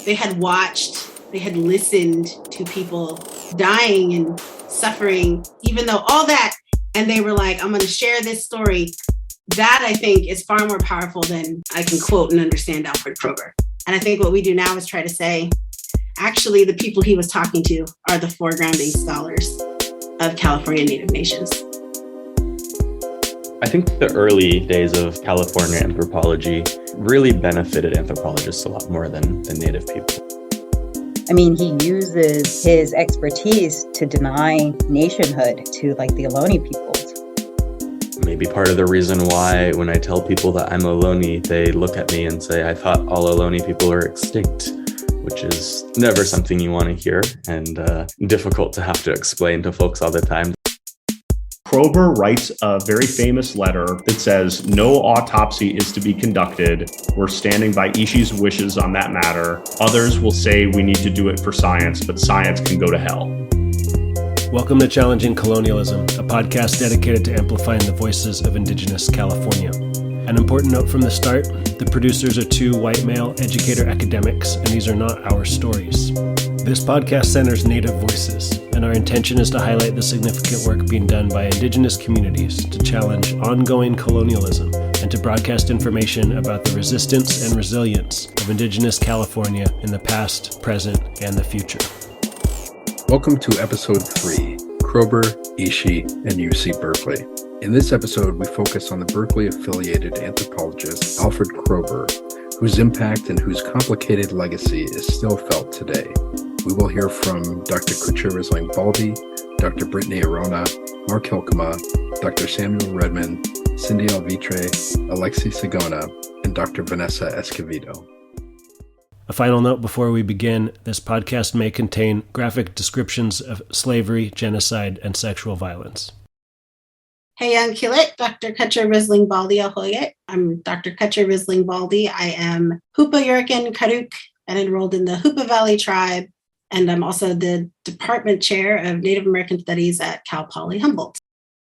They had watched, they had listened to people dying and suffering, even though all that, and they were like, I'm going to share this story. That, I think, is far more powerful than I can quote and understand Alfred Kroeber. And I think what we do now is try to say, actually, the people he was talking to are the foregrounding scholars of California Native nations. I think the early days of California anthropology really benefited anthropologists a lot more than Native people. I mean, he uses his expertise to deny nationhood to like the Ohlone peoples. Maybe part of the reason why when I tell people that I'm Ohlone, they look at me and say, I thought all Ohlone people are extinct, which is never something you want to hear and difficult to have to explain to folks all the time. Kroeber writes a very famous letter that says, no autopsy is to be conducted. We're standing by Ishi's wishes on that matter. Others will say we need to do it for science, but science can go to hell. Welcome to Challenging Colonialism, a podcast dedicated to amplifying the voices of Indigenous California. An important note from the start, the producers are two white male educator academics, and these are not our stories. This podcast centers Native voices, and our intention is to highlight the significant work being done by Indigenous communities to challenge ongoing colonialism and to broadcast information about the resistance and resilience of Indigenous California in the past, present, and the future. Welcome to episode 3, Kroeber, Ishi, and UC Berkeley. In this episode, we focus on the Berkeley-affiliated anthropologist Alfred Kroeber, whose impact and whose complicated legacy is still felt today. We will hear from Dr. Cutcha Risling-Baldy, Dr. Brittani Orona, Mark Hylkema, Dr. Samuel Redman, Cindi Alvitre, Alexii Sigona, and Dr. Vanessa Esquivido. A final note before we begin, this podcast may contain graphic descriptions of slavery, genocide, and sexual violence. Hey, young Kilit, Dr. Cutcha Risling-Baldy Ahoyet. I'm Dr. Cutcha Risling-Baldy. I am Hoopa, Yurok, and Karuk, and enrolled in the Hupa Valley tribe. And I'm also the department chair of Native American Studies at Cal Poly Humboldt.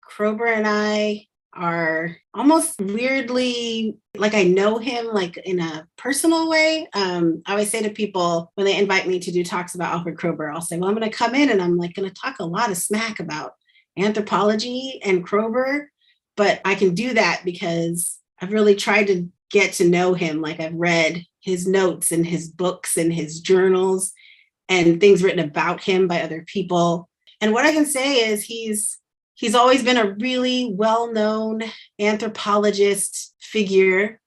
Kroeber and I are almost weirdly, like I know him like in a personal way. I always say to people when they invite me to do talks about Alfred Kroeber, I'll say, well, I'm going to come in and I'm like going to talk a lot of smack about anthropology and Kroeber, but I can do that because I've really tried to get to know him. Like I've read his notes and his books and his journals and things written about him by other people. And what I can say is he's always been a really well-known anthropologist figure.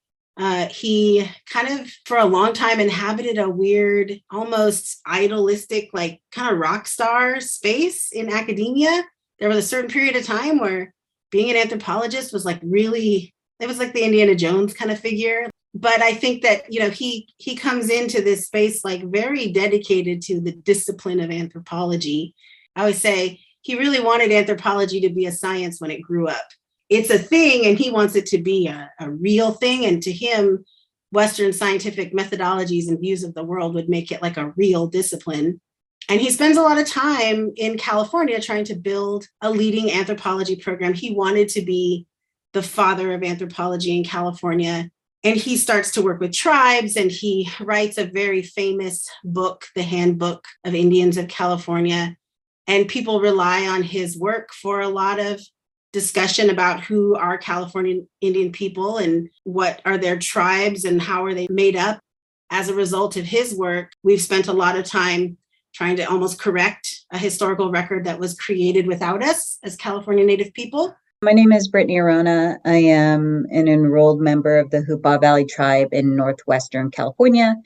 He kind of, for a long time, inhabited a weird, almost idealistic, like kind of rock star space in academia. There was a certain period of time where being an anthropologist was like really, it was like the Indiana Jones kind of figure. But I think that, you know, he comes into this space like very dedicated to the discipline of anthropology. I always say he really wanted anthropology to be a science when it grew up. It's a thing and he wants it to be a real thing. And to him, Western scientific methodologies and views of the world would make it like a real discipline. And he spends a lot of time in California trying to build a leading anthropology program. He wanted to be the father of anthropology in California. And he starts to work with tribes and he writes a very famous book, The Handbook of Indians of California. And people rely on his work for a lot of discussion about who are Californian Indian people and what are their tribes and how are they made up. As a result of his work, we've spent a lot of time trying to almost correct a historical record that was created without us as California Native people. My name is Brittani Orona. I am an enrolled member of the Hupa Valley tribe in Northwestern California,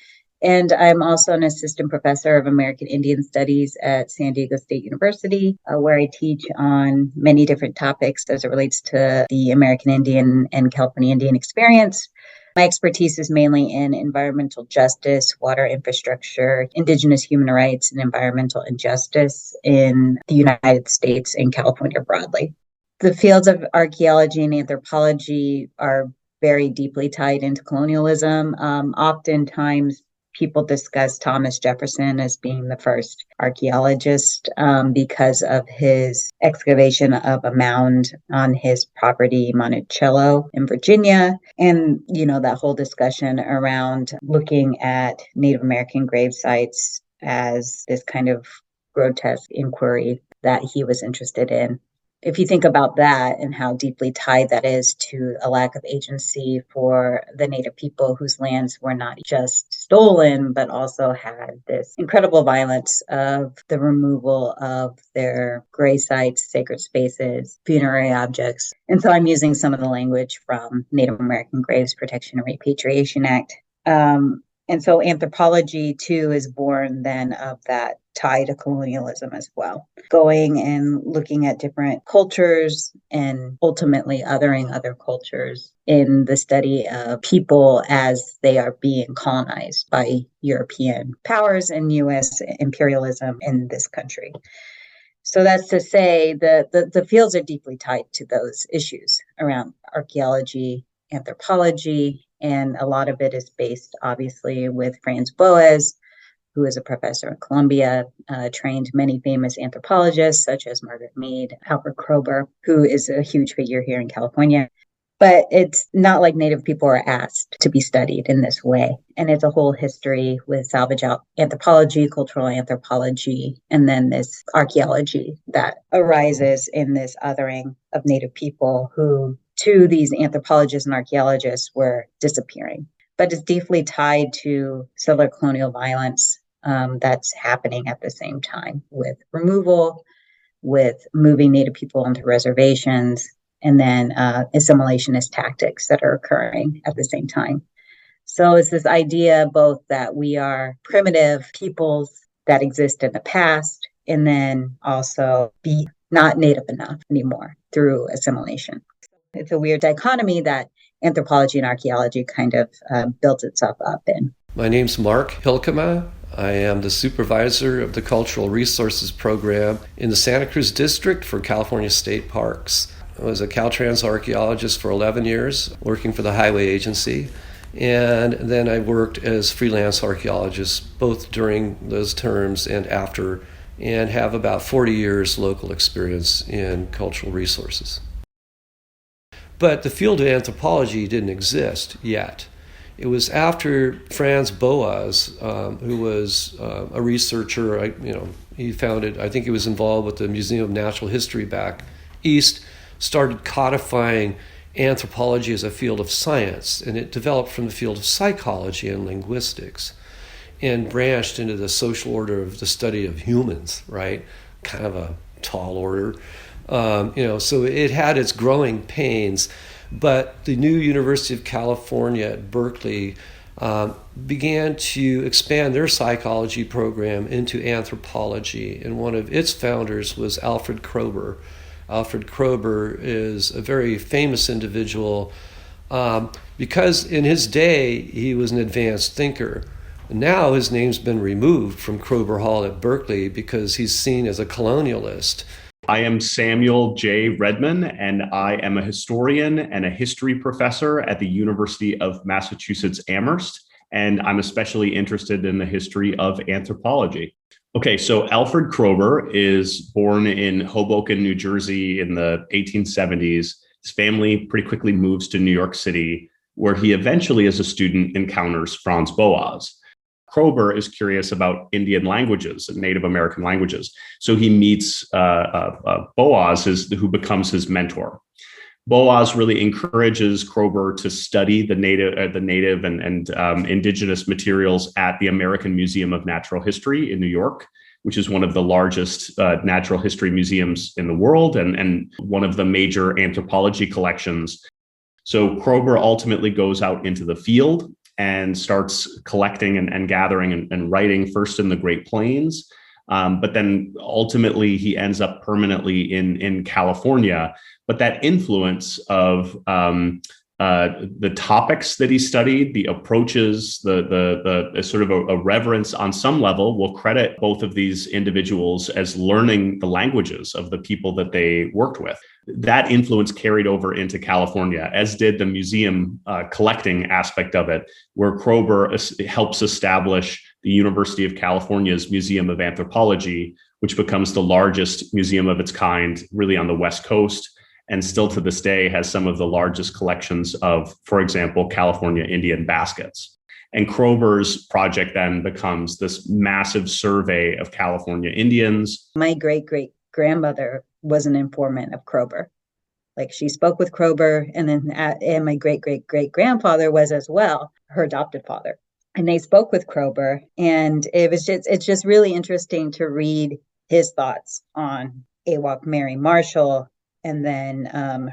and I'm also an assistant professor of American Indian Studies at San Diego State University, where I teach on many different topics as it relates to the American Indian and California Indian experience. My expertise is mainly in environmental justice, water infrastructure, indigenous human rights, and environmental injustice in the United States and California broadly. The fields of archaeology and anthropology are very deeply tied into colonialism. Oftentimes, people discuss Thomas Jefferson as being the first archaeologist because of his excavation of a mound on his property, Monticello in Virginia. And, that whole discussion around looking at Native American grave sites as this kind of grotesque inquiry that he was interested in. If you think about that and how deeply tied that is to a lack of agency for the Native people whose lands were not just stolen, but also had this incredible violence of the removal of their grave sites, sacred spaces, funerary objects. And so I'm using some of the language from Native American Graves Protection and Repatriation Act. And so anthropology, too, is born then of that tie to colonialism as well. Going and looking at different cultures and ultimately othering other cultures in the study of people as they are being colonized by European powers and U.S. imperialism in this country. So that's to say the fields are deeply tied to those issues around archaeology, anthropology, and a lot of it is based, obviously, with Franz Boas, who is a professor at Columbia, trained many famous anthropologists, such as Margaret Mead, Alfred Kroeber, who is a huge figure here in California. But it's not like Native people are asked to be studied in this way. And it's a whole history with salvage anthropology, cultural anthropology, and then this archaeology that arises in this othering of Native people who, to these anthropologists and archaeologists, were disappearing. But it's deeply tied to settler colonial violence that's happening at the same time with removal, with moving Native people onto reservations, and then assimilationist tactics that are occurring at the same time. So it's this idea both that we are primitive peoples that exist in the past, and then also be not Native enough anymore through assimilation. It's a weird dichotomy that anthropology and archaeology kind of built itself up in. My name's Mark Hylkema. I am the supervisor of the Cultural Resources Program in the Santa Cruz District for California State Parks. I was a Caltrans archaeologist for 11 years, working for the Highway Agency. And then I worked as freelance archaeologist, both during those terms and after, and have about 40 years local experience in cultural resources. But the field of anthropology didn't exist yet. It was after Franz Boas, who was a researcher, he founded, I think he was involved with the Museum of Natural History back east, started codifying anthropology as a field of science, and it developed from the field of psychology and linguistics and branched into the social order of the study of humans, right? Kind of a tall order. So it had its growing pains, but the new University of California at Berkeley began to expand their psychology program into anthropology, and one of its founders was Alfred Kroeber. Alfred Kroeber is a very famous individual because in his day he was an advanced thinker. Now his name's been removed from Kroeber Hall at Berkeley because he's seen as a colonialist. I am Samuel J. Redman, and I am a historian and a history professor at the University of Massachusetts Amherst, and I'm especially interested in the history of anthropology. Okay, so Alfred Kroeber is born in Hoboken, New Jersey in the 1870s. His family pretty quickly moves to New York City, where he eventually, as a student, encounters Franz Boas. Kroeber is curious about Indian languages and Native American languages. So he meets Boas, who becomes his mentor. Boas really encourages Kroeber to study the native and indigenous materials at the American Museum of Natural History in New York, which is one of the largest natural history museums in the world and one of the major anthropology collections. So Kroeber ultimately goes out into the field and starts collecting and gathering and writing first in the Great Plains. But then ultimately he ends up permanently in California. But that influence of the topics that he studied, the approaches, the sort of a reverence on some level, will credit both of these individuals as learning the languages of the people that they worked with. that influence carried over into California, as did the museum collecting aspect of it, where Kroeber helps establish the University of California's Museum of Anthropology, which becomes the largest museum of its kind really on the West Coast, and still to this day has some of the largest collections of, for example, California Indian baskets. And Kroeber's project then becomes this massive survey of California Indians. My great-great-grandmother was an informant of Kroeber. Like, she spoke with Kroeber, and my great-great-great-grandfather was as well, her adopted father. And they spoke with Kroeber, and it's just really interesting to read his thoughts on Awak Mary Marshall and then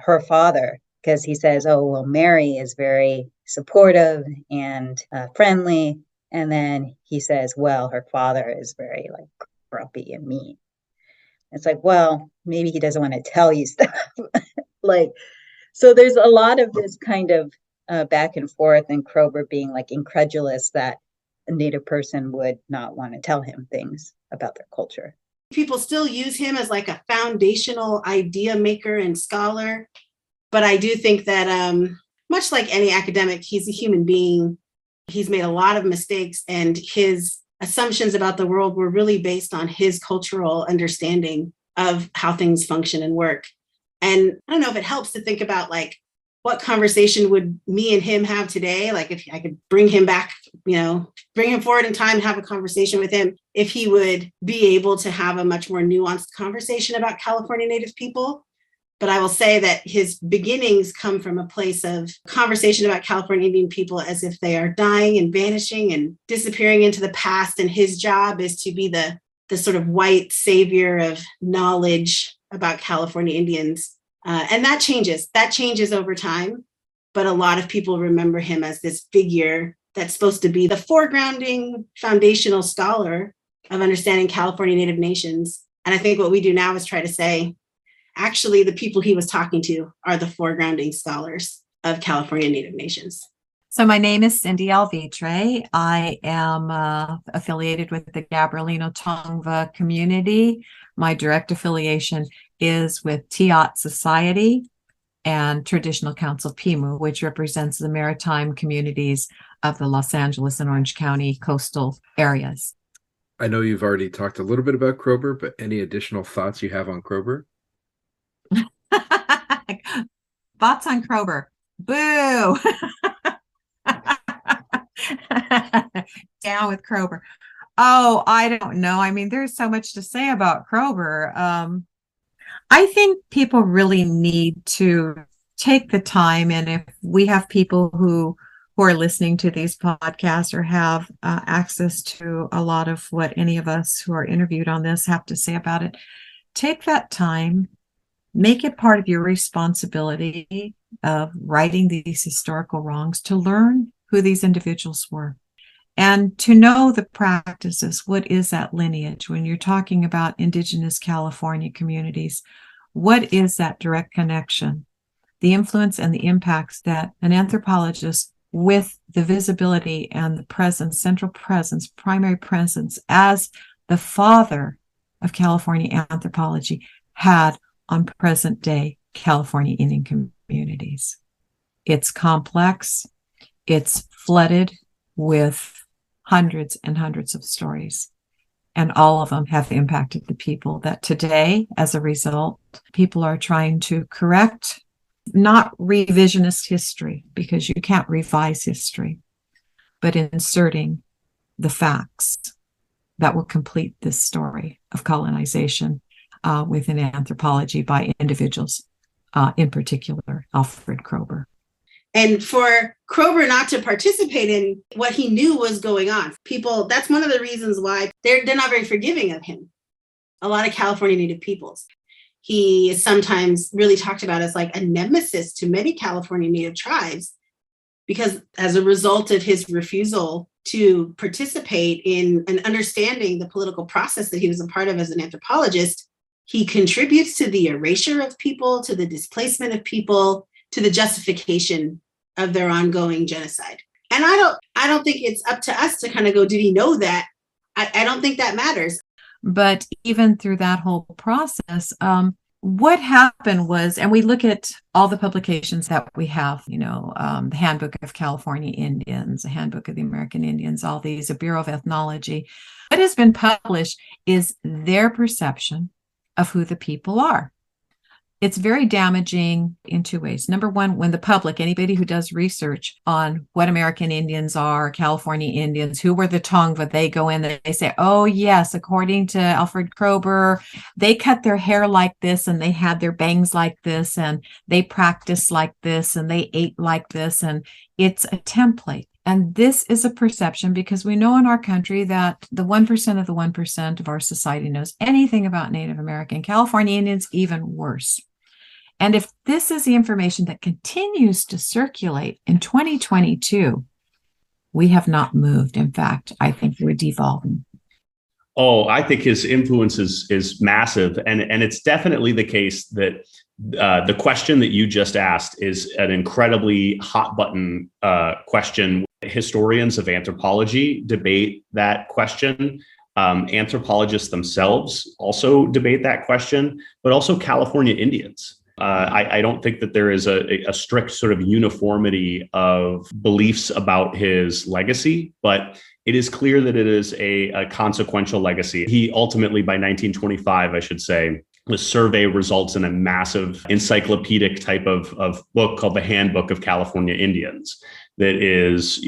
her father, because he says, oh, well, Mary is very supportive and friendly. And then he says, well, her father is very like grumpy and mean. It's like, well, maybe he doesn't want to tell you stuff. Like, so there's a lot of this kind of back and forth, and Kroeber being like incredulous that a Native person would not want to tell him things about their culture. People still use him as like a foundational idea maker and scholar. But I do think that much like any academic, he's a human being. He's made a lot of mistakes, and his assumptions about the world were really based on his cultural understanding of how things function and work. And I don't know if it helps to think about like, what conversation would me and him have today? Like, if I could bring him back, bring him forward in time and have a conversation with him, if he would be able to have a much more nuanced conversation about California Native people. But I will say that his beginnings come from a place of conversation about California Indian people as if they are dying and vanishing and disappearing into the past. And his job is to be the sort of white savior of knowledge about California Indians. And that changes over time. But a lot of people remember him as this figure that's supposed to be the foregrounding foundational scholar of understanding California Native nations. And I think what we do now is try to say, actually, the people he was talking to are the foregrounding scholars of California Native nations. So my name is Cindi Alvitre. I am affiliated with the Gabrielino Tongva community. My direct affiliation is with Tiat Society and Traditional Council Pimu, which represents the maritime communities of the Los Angeles and Orange County coastal areas. I know you've already talked a little bit about Kroeber, but any additional thoughts you have on Kroeber? Thoughts on Kroeber? Boo! Down with Kroeber. Oh, I don't know. I mean, there's so much to say about Kroeber. I think people really need to take the time, and if we have people who are listening to these podcasts or have access to a lot of what any of us who are interviewed on this have to say about it, take that time, make it part of your responsibility of righting these historical wrongs, to learn who these individuals were and to know the practices. What is that lineage? When you're talking about Indigenous California communities, what is that direct connection? The influence and the impacts that an anthropologist with the visibility and the presence, central presence, primary presence as the father of California anthropology had on present day California Indian communities. It's complex. It's flooded with hundreds and hundreds of stories. And all of them have impacted the people that today, as a result, people are trying to correct, not revisionist history, because you can't revise history, but inserting the facts that will complete this story of colonization within anthropology by individuals, in particular, Alfred Kroeber. And for Kroeber not to participate in what he knew was going on, people, that's one of the reasons why they're not very forgiving of him. A lot of California Native peoples. He is sometimes really talked about as like a nemesis to many California Native tribes, because as a result of his refusal to participate in and understanding the political process that he was a part of as an anthropologist, he contributes to the erasure of people, to the displacement of people, to the justification of their ongoing genocide. And I don't think it's up to us to kind of go, did he know that? I don't think that matters. But even through that whole process, what happened was, and we look at all the publications that we have, the Handbook of California Indians, the Handbook of the American Indians, all these, the Bureau of Ethnology. What has been published is their perception of who the people are. It's very damaging in two ways. Number one, when the public, anybody who does research on what American Indians are, California Indians, who were the Tongva, they go in and they say, oh, yes, according to Alfred Kroeber, they cut their hair like this and they had their bangs like this and they practiced like this and they ate like this. And it's a template. And this is a perception because we know in our country that the 1% of the 1% of our society knows anything about Native American. California Indians, even worse. And if this is the information that continues to circulate in 2022, we have not moved. In fact, I think we're devolving. Oh, I think his influence is massive. And it's definitely the case that the question that you just asked is an incredibly hot button question. Historians of anthropology debate that question. Anthropologists themselves also debate that question, but also California Indians. I don't think that there is a strict sort of uniformity of beliefs about his legacy, but it is clear that it is a consequential legacy. He ultimately, by 1925, I should say, the survey results in a massive encyclopedic type of book called the Handbook of California Indians that is,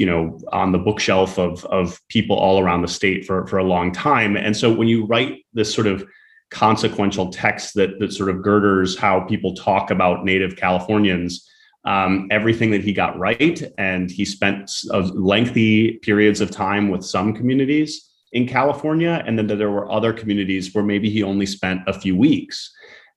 on the bookshelf of people all around the state for a long time. And so when you write this sort of consequential text that sort of girders how people talk about Native Californians, everything that he got right, and he spent lengthy periods of time with some communities in California, and then there were other communities where maybe he only spent a few weeks.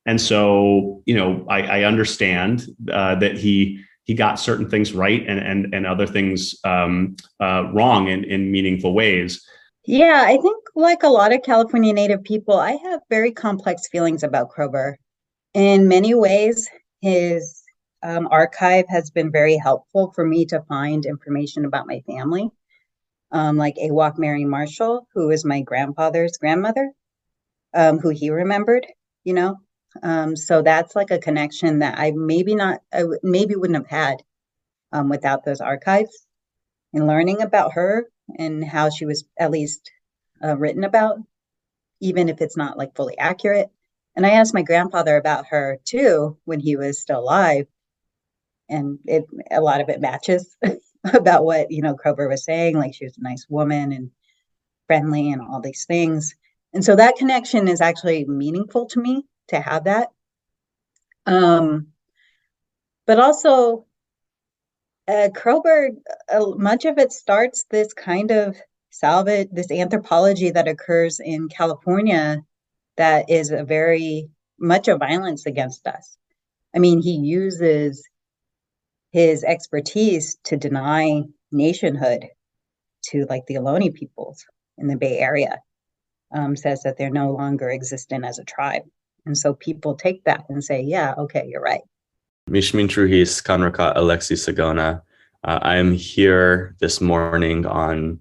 And so, I understand that he got certain things right and other things wrong in meaningful ways. Yeah, I think like a lot of California Native people, I have very complex feelings about Kroeber. In many ways, his archive has been very helpful for me to find information about my family. Like Awak Mary Marshall, who is my grandfather's grandmother, who he remembered, So that's like a connection that I maybe wouldn't have had without those archives. And learning about her and how she was at least written about, even if it's not like fully accurate. And I asked my grandfather about her too when he was still alive, and a lot of it matches about what Kroeber was saying. Like she was a nice woman and friendly and all these things. And so that connection is actually meaningful to me to have that. But also, Kroeber, much of it starts this kind of this anthropology that occurs in California that is very much a violence against us. I mean, he uses his expertise to deny nationhood to like the Ohlone peoples in the Bay Area, says that they're no longer existent as a tribe. And so people take that and say, yeah, okay, you're right. Mishmin Truhis Kanraka Alexii Sigona. I am here this morning on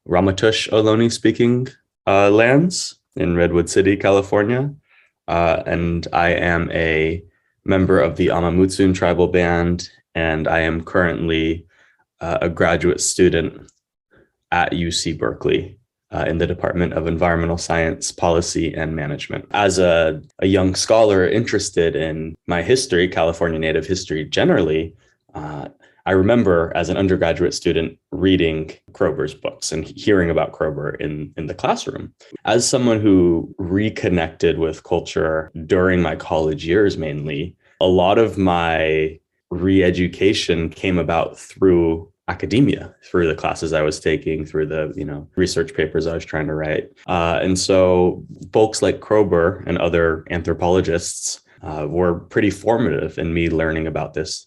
Ramaytush Ohlone speaking lands in Redwood City, California. And I am a member of the Amah Mutsun tribal band, and I am currently a graduate student at UC Berkeley in the Department of Environmental Science, Policy, and Management. As a young scholar interested in my history, California Native history generally, I remember as an undergraduate student reading Kroeber's books and hearing about Kroeber in the classroom. As someone who reconnected with culture during my college years mainly, a lot of my re-education came about through academia, through the classes I was taking, through the research papers I was trying to write. And so folks like Kroeber and other anthropologists were pretty formative in me learning about this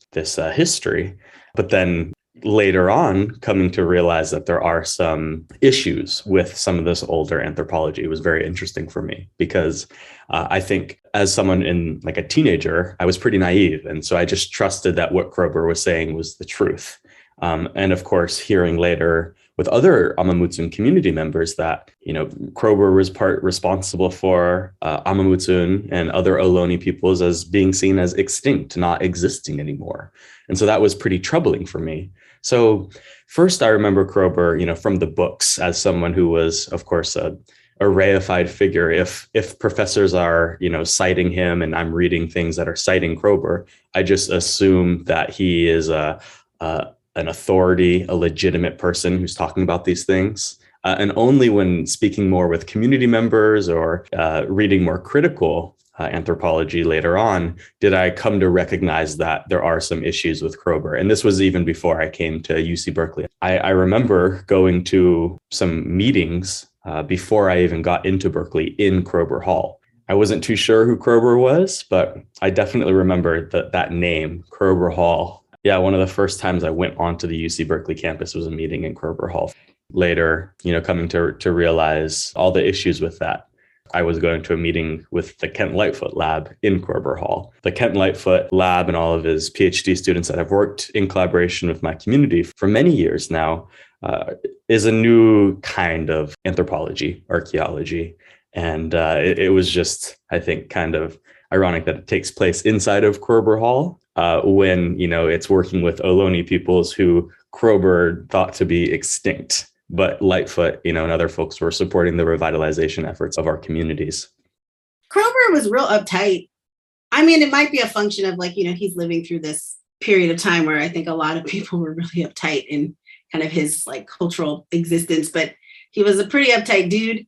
history. But then later on, coming to realize that there are some issues with some of this older anthropology was very interesting for me, because I think as someone in like a teenager, I was pretty naive. And so I just trusted that what Kroeber was saying was the truth. And of course, hearing later with other Amah Mutsun community members that, Kroeber was part responsible for Amah Mutsun and other Ohlone peoples as being seen as extinct, not existing anymore. And so that was pretty troubling for me. So first, I remember Kroeber, from the books as someone who was, of course, a reified figure. If professors are, citing him and I'm reading things that are citing Kroeber, I just assume that he is an authority, a legitimate person who's talking about these things. And only when speaking more with community members or reading more critical anthropology later on did I come to recognize that there are some issues with Kroeber. And this was even before I came to UC Berkeley. I remember going to some meetings before I even got into Berkeley in Kroeber Hall. I wasn't too sure who Kroeber was, but I definitely remember that name, Kroeber Hall. Yeah, one of the first times I went onto the UC Berkeley campus was a meeting in Kroeber Hall. Later, coming to realize all the issues with that. I was going to a meeting with the Kent Lightfoot lab in Kroeber Hall. The Kent Lightfoot lab and all of his PhD students that have worked in collaboration with my community for many years now is a new kind of anthropology, archaeology. And it was just, I think, kind of ironic that it takes place inside of Kroeber Hall when, it's working with Ohlone peoples who Kroeber thought to be extinct. But Lightfoot, and other folks were supporting the revitalization efforts of our communities. Kroeber was real uptight. I mean, it might be a function of he's living through this period of time where I think a lot of people were really uptight in kind of his cultural existence, but he was a pretty uptight dude.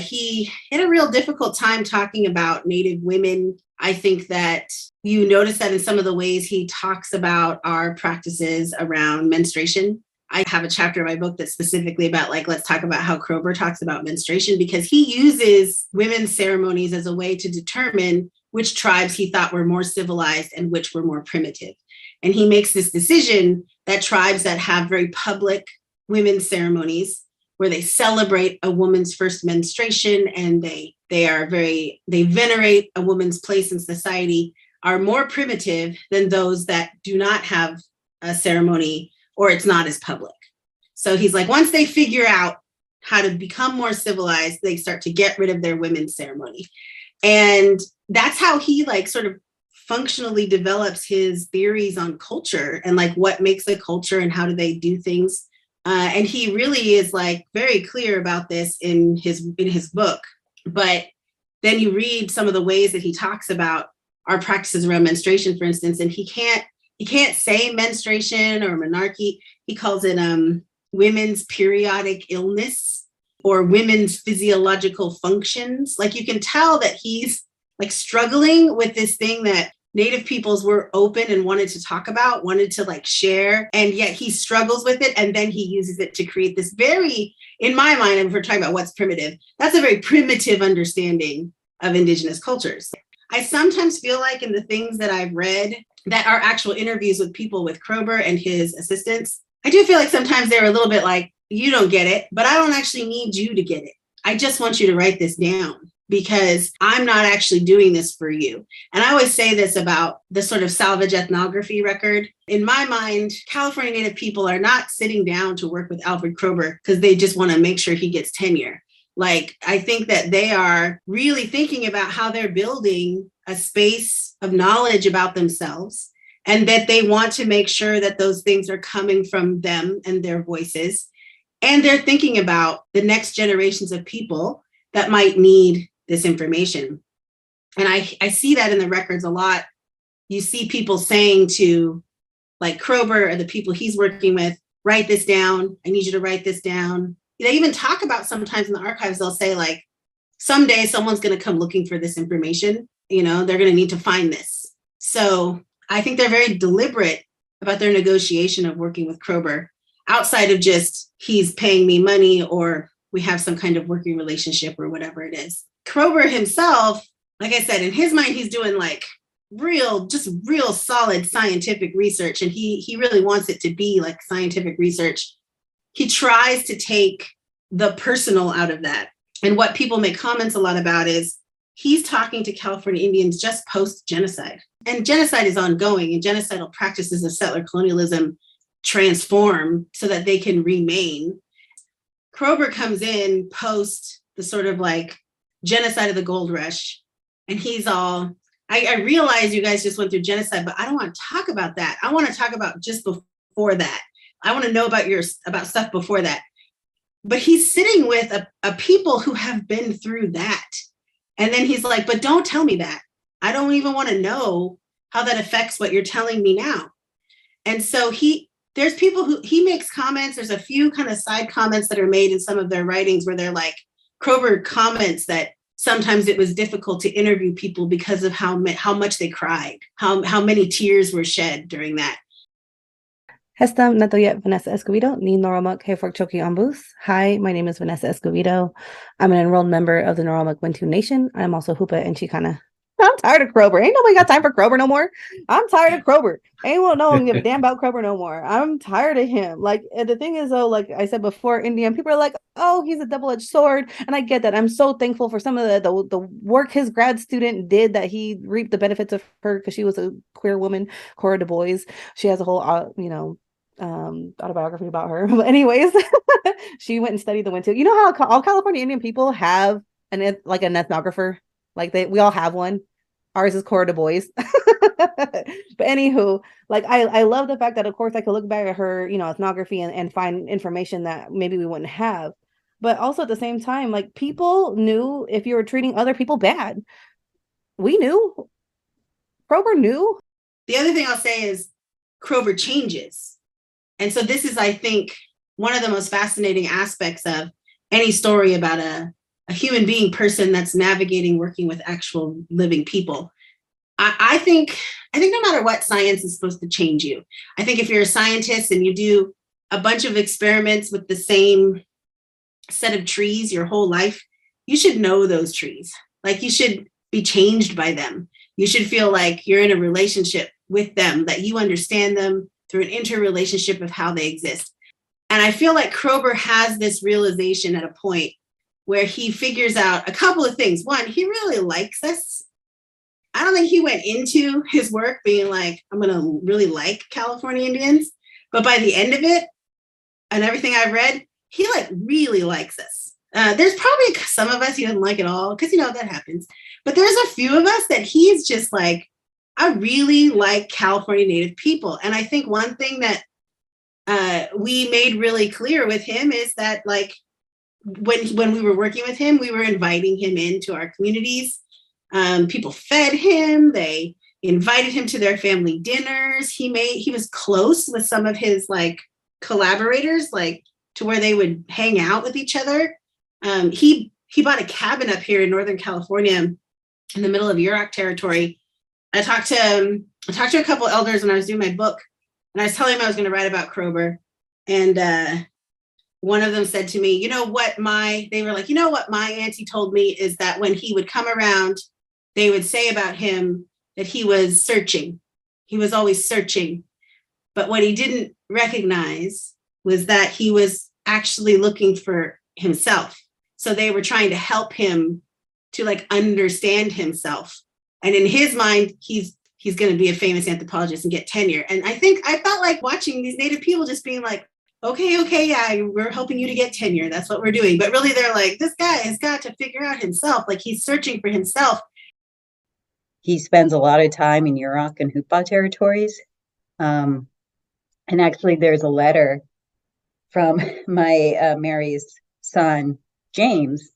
He had a real difficult time talking about Native women. I think that you notice that in some of the ways he talks about our practices around menstruation. I have a chapter in my book that's specifically about let's talk about how Kroeber talks about menstruation, because he uses women's ceremonies as a way to determine which tribes he thought were more civilized and which were more primitive. And he makes this decision that tribes that have very public women's ceremonies where they celebrate a woman's first menstruation and they venerate a woman's place in society are more primitive than those that do not have a ceremony or it's not as public. So he's like, once they figure out how to become more civilized, they start to get rid of their women's ceremony. And that's how he sort of functionally develops his theories on culture and what makes a culture and how do they do things. And he really is very clear about this in his book. But then you read some of the ways that he talks about our practices around menstruation, for instance, and he can't say menstruation or menarche. He calls it women's periodic illness or women's physiological functions. You can tell that he's struggling with this thing that Native peoples were open and wanted to talk about, wanted to share, and yet he struggles with it. And then he uses it to create this very, in my mind, if we're talking about what's primitive, that's a very primitive understanding of Indigenous cultures. I sometimes feel in the things that I've read that are actual interviews with people with Kroeber and his assistants, I do feel sometimes they're a little bit you don't get it, but I don't actually need you to get it. I just want you to write this down because I'm not actually doing this for you. And I always say this about the sort of salvage ethnography record. In my mind, California Native people are not sitting down to work with Alfred Kroeber because they just want to make sure he gets tenure. I think that they are really thinking about how they're building a space of knowledge about themselves and that they want to make sure that those things are coming from them and their voices. And they're thinking about the next generations of people that might need this information. And I see that in the records a lot. You see people saying to Kroeber or the people he's working with, write this down. I need you to write this down. They even talk about sometimes in the archives, they'll say someday someone's going to come looking for this information. They're going to need to find this. So I think they're very deliberate about their negotiation of working with Kroeber outside of just he's paying me money or we have some kind of working relationship or whatever it is. Kroeber himself, like I said, in his mind, he's doing real solid scientific research. And he really wants it to be scientific research. He tries to take the personal out of that. And what people make comments a lot about is he's talking to California Indians just post-genocide. And genocide is ongoing, and genocidal practices of settler colonialism transform so that they can remain. Kroeber comes in post the sort of like genocide of the gold rush. And he's all, I realize you guys just went through genocide, but I don't want to talk about that. I want to talk about just before that. I want to know about stuff before that. But he's sitting with a people who have been through that. And then he's like, but don't tell me that. I don't even want to know how that affects what you're telling me now. And so there's people who he makes comments. There's a few kind of side comments that are made in some of their writings where they're like, Kroeber comments that sometimes it was difficult to interview people because of how much they cried, how many tears were shed during that. Hestam Natoyet Vanessa Esquivido, ni Noromak Hefork Choki Ambus. Hi, my name is Vanessa Esquivido. I'm an enrolled member of the Noromak Wintu Nation. I'm also Hoopa and Xicana. I'm tired of Kroeber. Ain't nobody got time for Kroeber no more. I'm tired of Kroeber. Ain't no one give a damn about Kroeber no more. I'm tired of him. Like, the thing is, though, like I said before, Indian people are like, oh, he's a double-edged sword. And I get that. I'm so thankful for some of the work his grad student did, that he reaped the benefits of her, because she was a queer woman, Cora Du Bois. She has a whole, autobiography about her. But anyways, she went and studied the Wintu. You know how all California Indian people have an ethnographer? Like we all have one. Ours is Cora Du Bois. But anywho, like I love the fact that, of course, I could look back at her, ethnography and find information that maybe we wouldn't have. But also at the same time, like, people knew if you were treating other people bad. We knew. Kroeber knew. The other thing I'll say is Kroeber changes. And so this is, I think, one of the most fascinating aspects of any story about a human being person that's navigating working with actual living people. I think no matter what, science is supposed to change you. I think if you're a scientist and you do a bunch of experiments with the same set of trees your whole life, you should know those trees. Like, you should be changed by them. You should feel like you're in a relationship with them, that you understand them through an interrelationship of how they exist. And I feel like Kroeber has this realization at a point where he figures out a couple of things. One, he really likes us. I don't think he went into his work being like, I'm going to really like California Indians. But by the end of it, and everything I've read, he like really likes us. There's probably some of us he doesn't like at all, because, that happens. But there's a few of us that he's just like, I really like California Native people. And I think one thing that we made really clear with him is that, like, when we were working with him, we were inviting him into our communities. People fed him. They invited him to their family dinners. He was close with some of his like collaborators, like to where they would hang out with each other. He bought a cabin up here in Northern California in the middle of Yurok territory. I talked to a couple elders when I was doing my book, and I was telling them I was going to write about Kroeber. And one of them said to me, what my auntie told me is that when he would come around, they would say about him that he was searching. He was always searching. But what he didn't recognize was that he was actually looking for himself. So they were trying to help him to like understand himself. And in his mind, he's going to be a famous anthropologist and get tenure. And I felt like watching these Native people just being like, okay, yeah, we're helping you to get tenure. That's what we're doing. But really, they're like, this guy has got to figure out himself. Like, he's searching for himself. He spends a lot of time in Yurok and Hupa territories. And actually, there's a letter from my Mary's son, James.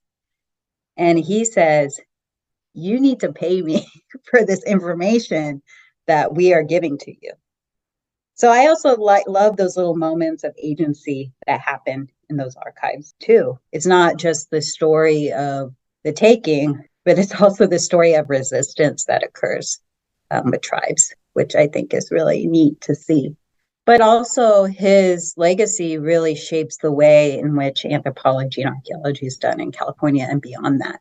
And he says, you need to pay me for this information that we are giving to you. So I also love those little moments of agency that happen in those archives too. It's not just the story of the taking, but it's also the story of resistance that occurs with tribes, which I think is really neat to see. But also his legacy really shapes the way in which anthropology and archaeology is done in California and beyond that.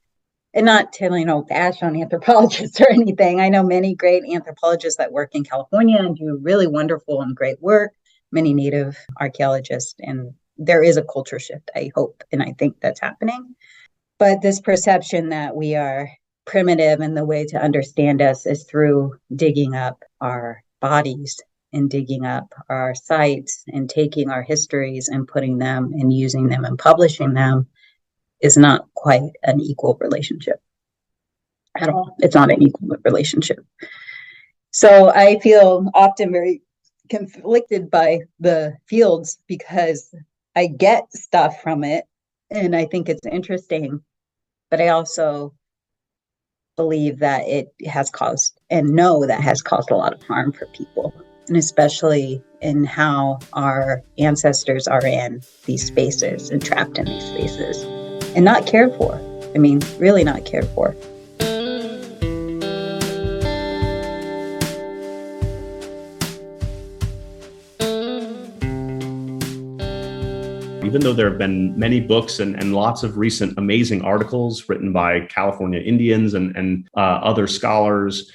And not to, bash on anthropologists or anything. I know many great anthropologists that work in California and do really wonderful and great work, many Native archaeologists, and there is a culture shift, I hope, and I think that's happening. But this perception that we are primitive and the way to understand us is through digging up our bodies in digging up our sites and taking our histories and putting them and using them and publishing them is not quite an equal relationship at all. It's not an equal relationship. So I feel often very conflicted by the fields because I get stuff from it and I think it's interesting, but I also believe that it has caused and know that has caused a lot of harm for people, and especially in how our ancestors are in these spaces and trapped in these spaces and not cared for. I mean, really not cared for. Even though there have been many books and lots of recent amazing articles written by California Indians and other scholars,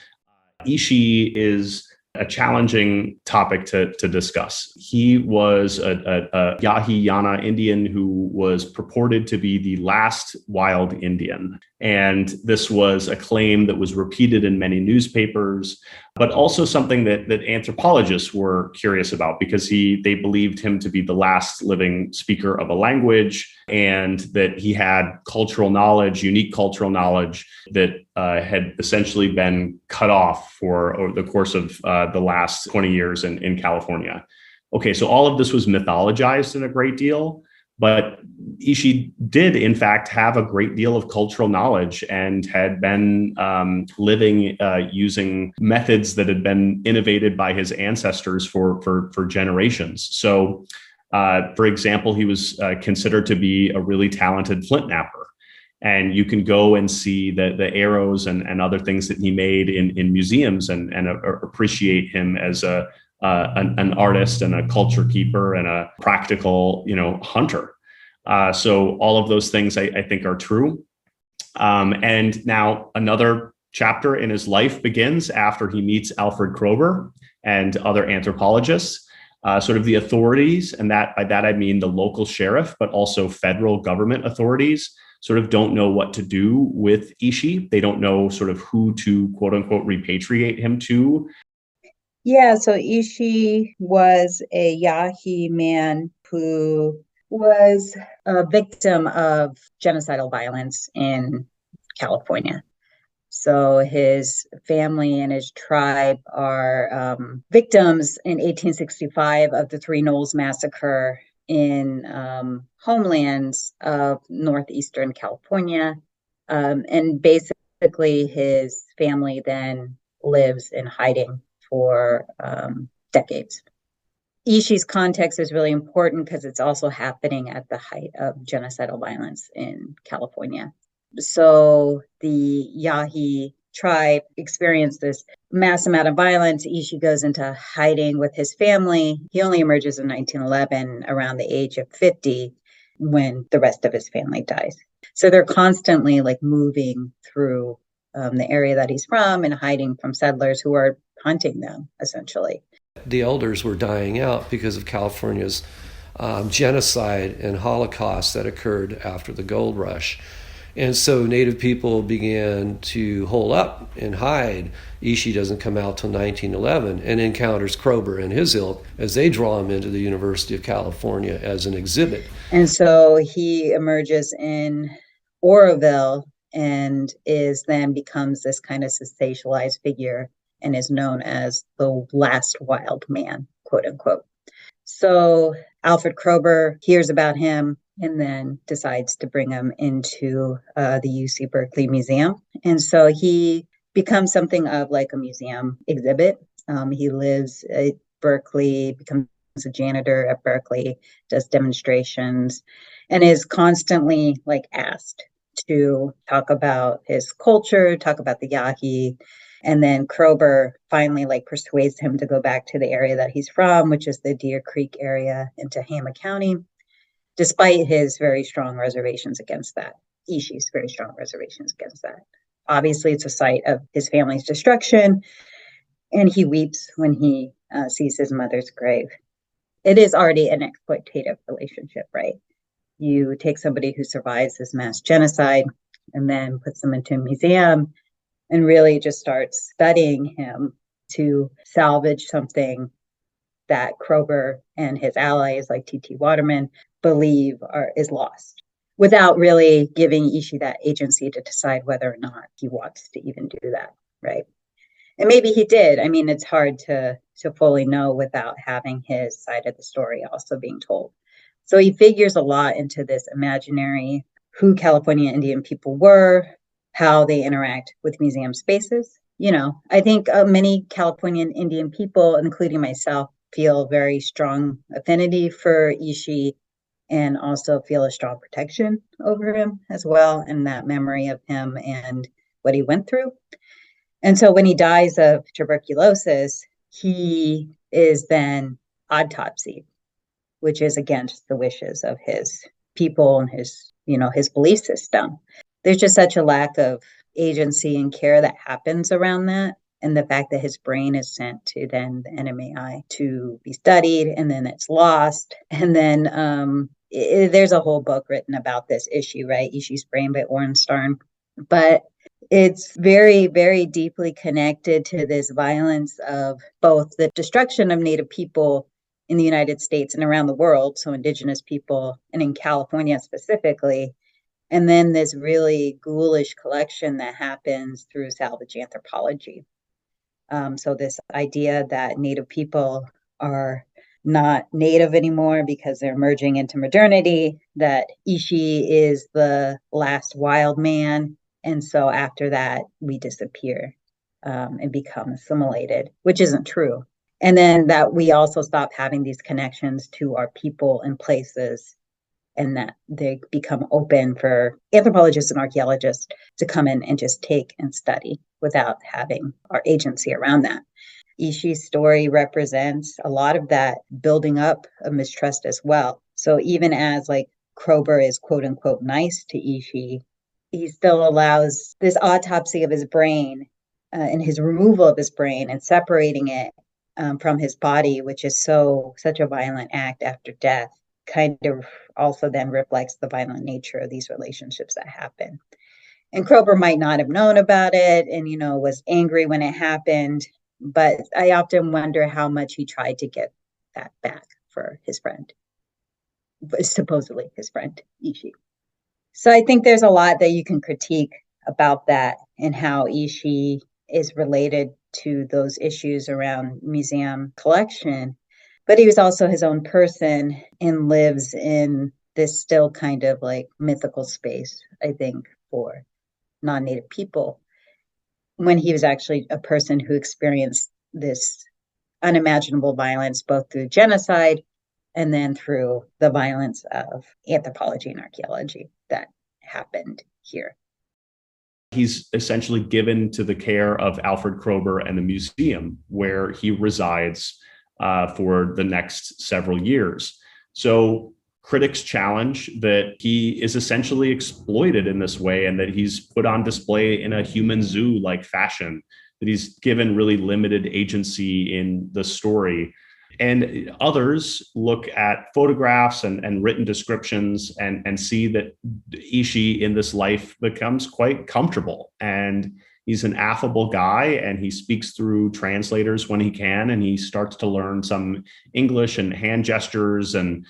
Ishi is a challenging topic to discuss. He was a Yahi Yana Indian who was purported to be the last wild Indian. And this was a claim that was repeated in many newspapers, but also something that anthropologists were curious about because they believed him to be the last living speaker of a language and that he had cultural knowledge, unique cultural knowledge that had essentially been cut off for over the course of the last 20 years in California. Okay, so all of this was mythologized in a great deal, but Ishi did, in fact, have a great deal of cultural knowledge and had been living using methods that had been innovated by his ancestors for generations. So, for example, he was considered to be a really talented flint knapper. And you can go and see the arrows and other things that he made in museums and appreciate him as an artist and a culture keeper and a practical, hunter. So all of those things I think are true. And now another chapter in his life begins after he meets Alfred Kroeber and other anthropologists, sort of the authorities. And by that, I mean the local sheriff, but also federal government authorities sort of don't know what to do with Ishi. They don't know sort of who to quote unquote repatriate him to. Yeah, so Ishi was a Yahi man who was a victim of genocidal violence in California. So his family and his tribe are victims in 1865 of the Three Knolls Massacre in homelands of northeastern California. And basically his family then lives in hiding for decades. Ishi's context is really important because it's also happening at the height of genocidal violence in California. So the Yahi tribe experienced this mass amount of violence. Ishi goes into hiding with his family. He only emerges in 1911 around the age of 50 when the rest of his family dies. So they're constantly moving through the area that he's from and hiding from settlers who are hunting them, essentially. The elders were dying out because of California's genocide and Holocaust that occurred after the gold rush. And so Native people began to hole up and hide. Ishi doesn't come out till 1911 and encounters Kroeber and his ilk as they draw him into the University of California as an exhibit. And so he emerges in Oroville and becomes this kind of sensationalized figure and is known as the last wild man, quote unquote. So Alfred Kroeber hears about him and then decides to bring him into the UC Berkeley Museum. And so he becomes something of a museum exhibit. He lives at Berkeley, becomes a janitor at Berkeley, does demonstrations, and is constantly asked to talk about his culture, talk about the Yahi. And then Kroeber finally persuades him to go back to the area that he's from, which is the Deer Creek area in Tehama County, despite his very strong reservations against that. Ishi's very strong reservations against that. Obviously, it's a site of his family's destruction, and he weeps when he sees his mother's grave. It is already an exploitative relationship, right? You take somebody who survives this mass genocide and then puts them into a museum and really just starts studying him to salvage something that Kroeber and his allies like T.T. Waterman believe is lost, without really giving Ishi that agency to decide whether or not he wants to even do that, right? And maybe he did. I mean, it's hard to fully know without having his side of the story also being told. So he figures a lot into this imaginary who California Indian people were, how they interact with museum spaces. You know, I think many Californian Indian people, including myself, feel very strong affinity for Ishi and also feel a strong protection over him as well, and that memory of him and what he went through. And so when he dies of tuberculosis, he is then autopsied, which is against the wishes of his people and his, you know, his belief system. There's just such a lack of agency and care that happens around that. And the fact that his brain is sent to then the NMAI to be studied, and then it's lost. And then there's a whole book written about this issue, right? Ishi's Brain by Orenstarn. But it's very, very deeply connected to this violence of both the destruction of Native people in the United States and around the world, so Indigenous people, and in California specifically, and then this really ghoulish collection that happens through salvage anthropology. So this idea that Native people are not Native anymore because they're merging into modernity, that Ishi is the last wild man, and so after that, we disappear and become assimilated, which isn't true. And then that we also stop having these connections to our people and places, and that they become open for anthropologists and archaeologists to come in and just take and study without having our agency around that. Ishi's story represents a lot of that building up of mistrust as well. So even as like Kroeber is quote unquote nice to Ishi, he still allows this autopsy of his brain and his removal of his brain and separating it from his body, which is such a violent act after death, kind of also then reflects the violent nature of these relationships that happen. And Kroeber might not have known about it and, you know, was angry when it happened, but I often wonder how much he tried to get that back for his friend, supposedly his friend, Ishi. So I think there's a lot that you can critique about that and how Ishi is related to those issues around museum collection. But he was also his own person and lives in this still kind of like mythical space, I think, for non-Native people, when he was actually a person who experienced this unimaginable violence, both through genocide and then through the violence of anthropology and archaeology that happened here. He's essentially given to the care of Alfred Kroeber and the museum, where he resides for the next several years. So critics challenge that he is essentially exploited in this way, and that he's put on display in a human zoo-like fashion, that he's given really limited agency in the story. And others look at photographs and written descriptions and see that Ishi in this life becomes quite comfortable, and he's an affable guy, and he speaks through translators when he can, and he starts to learn some English and hand gestures, and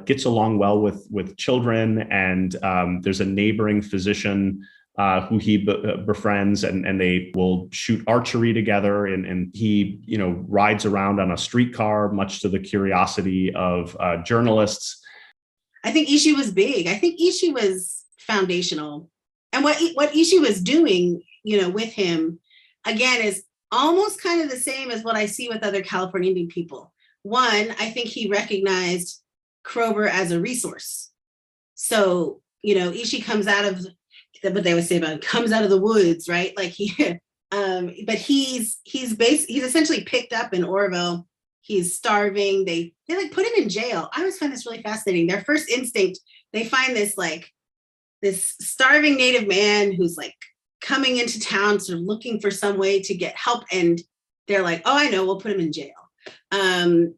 gets along well with children. And there's a neighboring physician who he befriends, and they will shoot archery together, and he, you know, rides around on a streetcar, much to the curiosity of journalists. I think Ishi was big. I think Ishi was foundational, and what Ishi was doing, you know, with him, again, is almost kind of the same as what I see with other California Indian people. One, I think he recognized Kroeber as a resource. So, you know, Ishi comes out of what they would say about him, comes out of the woods, right? Like but he's essentially picked up in Orville. He's starving. They like put him in jail. I always find this really fascinating. Their first instinct, they find this starving Native man who's like coming into town, sort of looking for some way to get help. And they're like, oh, I know, we'll put him in jail. And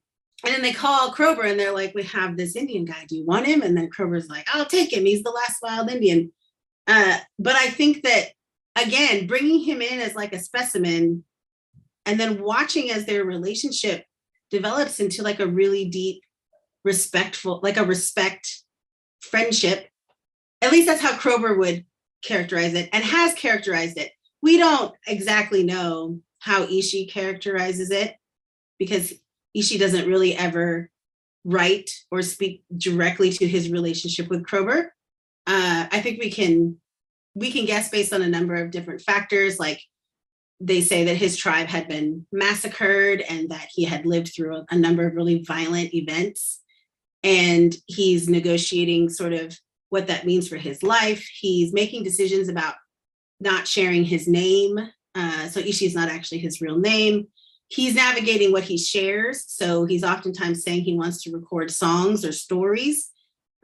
then they call Kroeber and they're like, we have this Indian guy. Do you want him? And then Kroeber's like, I'll take him. He's the last wild Indian. But I think that, again, bringing him in as like a specimen and then watching as their relationship develops into like a really deep, respectful, like a respect friendship. At least that's how Kroeber would characterize it and has characterized it. We don't exactly know how Ishi characterizes it because Ishi doesn't really ever write or speak directly to his relationship with Kroeber. I think we can guess based on a number of different factors. Like they say that his tribe had been massacred and that he had lived through a number of really violent events. And he's negotiating sort of what that means for his life. He's making decisions about not sharing his name. So Ishi is not actually his real name. He's navigating what he shares. So he's oftentimes saying he wants to record songs or stories.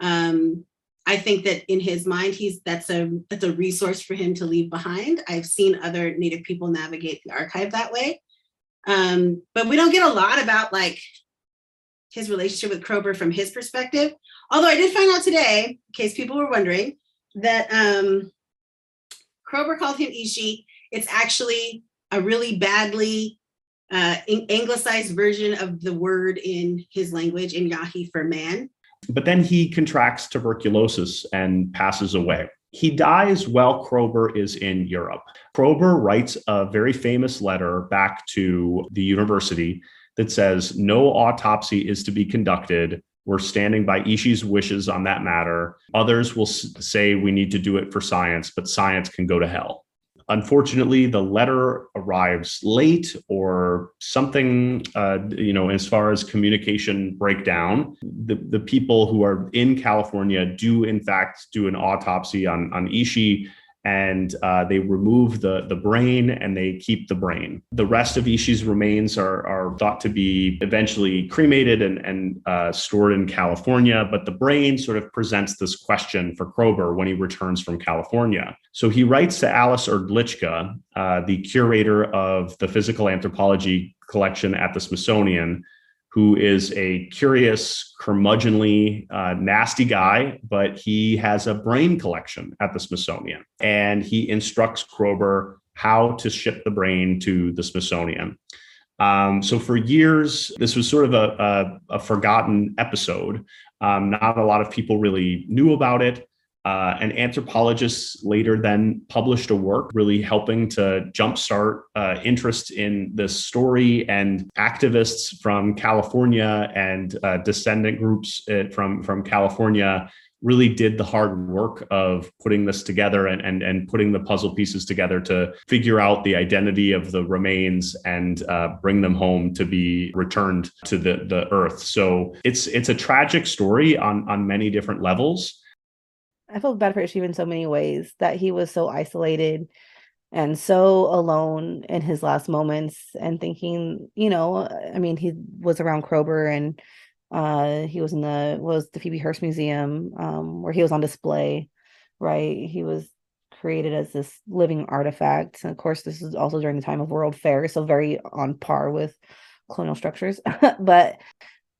I think that in his mind, that's a resource for him to leave behind. I've seen other Native people navigate the archive that way. But we don't get a lot about like his relationship with Kroeber from his perspective. Although I did find out today, in case people were wondering, that Kroeber called him Ishi. It's actually a really badly anglicized version of the word in his language, in Yahi for man. But then he contracts tuberculosis and passes away. He dies while Kroeber is in Europe. Kroeber writes a very famous letter back to the university that says, no autopsy is to be conducted. We're standing by Ishi's wishes on that matter. Others will say we need to do it for science, but science can go to hell. Unfortunately, the letter arrives late or something, as far as communication breakdown. The people who are in California do, in fact, do an autopsy on Ishi, and they remove the brain and they keep the brain. The rest of Ishi's remains are thought to be eventually cremated and stored in California, but the brain sort of presents this question for Kroeber when he returns from California. So he writes to Alice Erdlichka, the curator of the physical anthropology collection at the Smithsonian, who is a curious, curmudgeonly, nasty guy, but he has a brain collection at the Smithsonian. And he instructs Kroeber how to ship the brain to the Smithsonian. So for years, this was sort of a forgotten episode. Not a lot of people really knew about it. And anthropologists later then published a work really helping to jumpstart interest in this story, and activists from California and descendant groups from California really did the hard work of putting this together and putting the puzzle pieces together to figure out the identity of the remains and bring them home to be returned to the earth. So it's a tragic story on many different levels. I feel bad for Ishi in so many ways, that he was so isolated and so alone in his last moments, and thinking, he was around Kroeber, and he was in the Phoebe Hearst Museum, where he was on display, right? He was created as this living artifact. And of course, this is also during the time of World Fair, so very on par with colonial structures. But,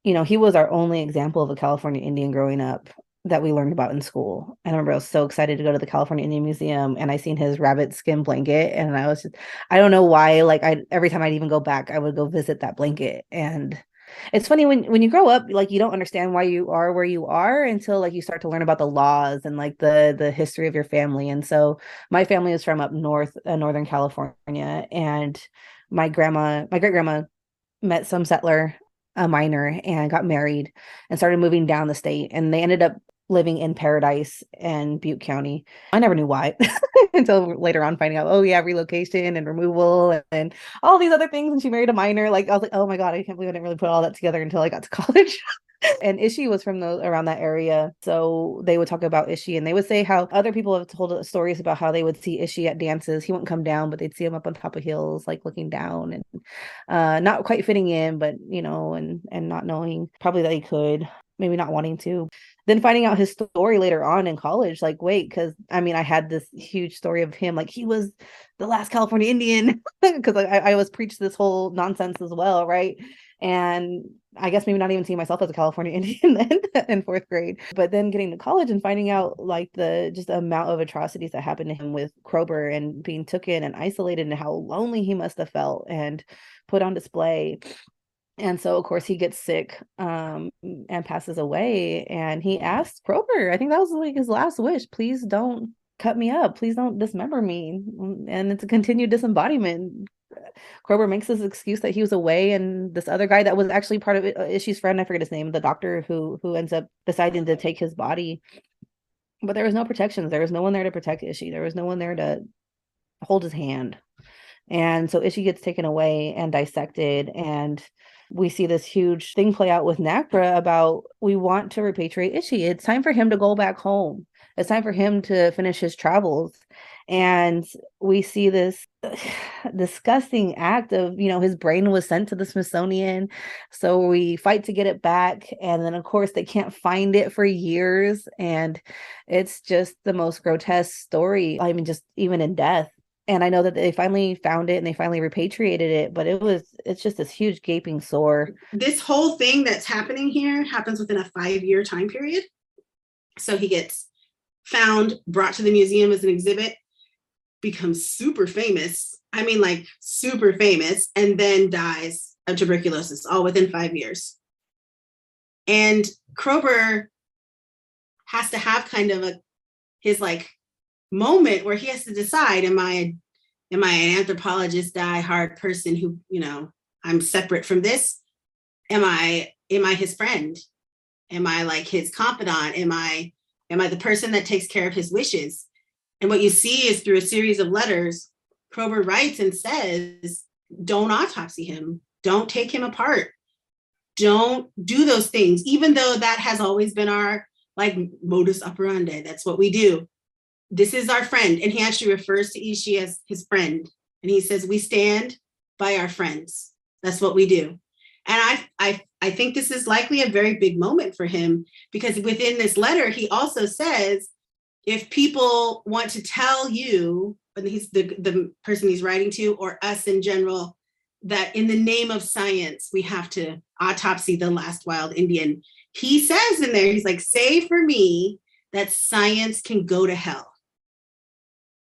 he was our only example of a California Indian growing up that we learned about in school. I remember I was so excited to go to the California Indian Museum, and I seen his rabbit skin blanket, and I don't know why, like every time I'd even go back, I would go visit that blanket. And it's funny when you grow up, like you don't understand why you are where you are until like you start to learn about the laws and like the history of your family. And so my family is from up north, Northern California, and my great grandma met some settler, a miner, and got married and started moving down the state, and they ended up living in Paradise and Butte County. I never knew why until later on, finding out, oh yeah, relocation and removal and all these other things. And she married a miner. Like I was like, oh my God, I can't believe I didn't really put all that together until I got to college. And Ishi was from around that area. So they would talk about Ishi, and they would say how other people have told stories about how they would see Ishi at dances. He wouldn't come down, but they'd see him up on top of hills, like looking down and not quite fitting in, but and not knowing probably that he could, maybe not wanting to. Then finding out his story later on in college, like, wait, because I had this huge story of him, like he was the last California Indian, because I was preached this whole nonsense as well, right? And I guess maybe not even seeing myself as a California Indian then in fourth grade, but then getting to college and finding out like the amount of atrocities that happened to him with Kroeber, and being taken and isolated, and how lonely he must have felt and put on display. And so, of course, he gets sick and passes away. And he asked Kroeber, I think that was like his last wish, please don't cut me up. Please don't dismember me. And it's a continued disembodiment. Kroeber makes this excuse that he was away, and this other guy that was actually part of Ishi's friend, I forget his name, the doctor who ends up deciding to take his body. But there was no protections. There was no one there to protect Ishi. There was no one there to hold his hand. And so Ishi gets taken away and dissected, and we see this huge thing play out with NACRA about, we want to repatriate Ishi. It's time for him to go back home. It's time for him to finish his travels. And we see this disgusting act of, his brain was sent to the Smithsonian. So we fight to get it back. And then, of course, they can't find it for years. And it's just the most grotesque story. I mean, just even in death. And I know that they finally found it and they finally repatriated it, but it's just this huge gaping sore. This whole thing that's happening here happens within a 5-year time period. So he gets found, brought to the museum as an exhibit, becomes super famous. I mean, like super famous, and then dies of tuberculosis, all within 5 years. And Kroeber has to have kind of his moment where he has to decide, am I an anthropologist, die-hard person who, I'm separate from this? Am I his friend? Am I like his confidant? Am I the person that takes care of his wishes? And what you see is through a series of letters, Kroeber writes and says, don't autopsy him. Don't take him apart. Don't do those things, even though that has always been our modus operandi. That's what we do. This is our friend. And he actually refers to Ishi as his friend. And he says, we stand by our friends. That's what we do. And I think this is likely a very big moment for him, because within this letter, he also says, if people want to tell you, and he's the person he's writing to, or us in general, that in the name of science, we have to autopsy the last wild Indian. He says in there, he's like, say for me that science can go to hell.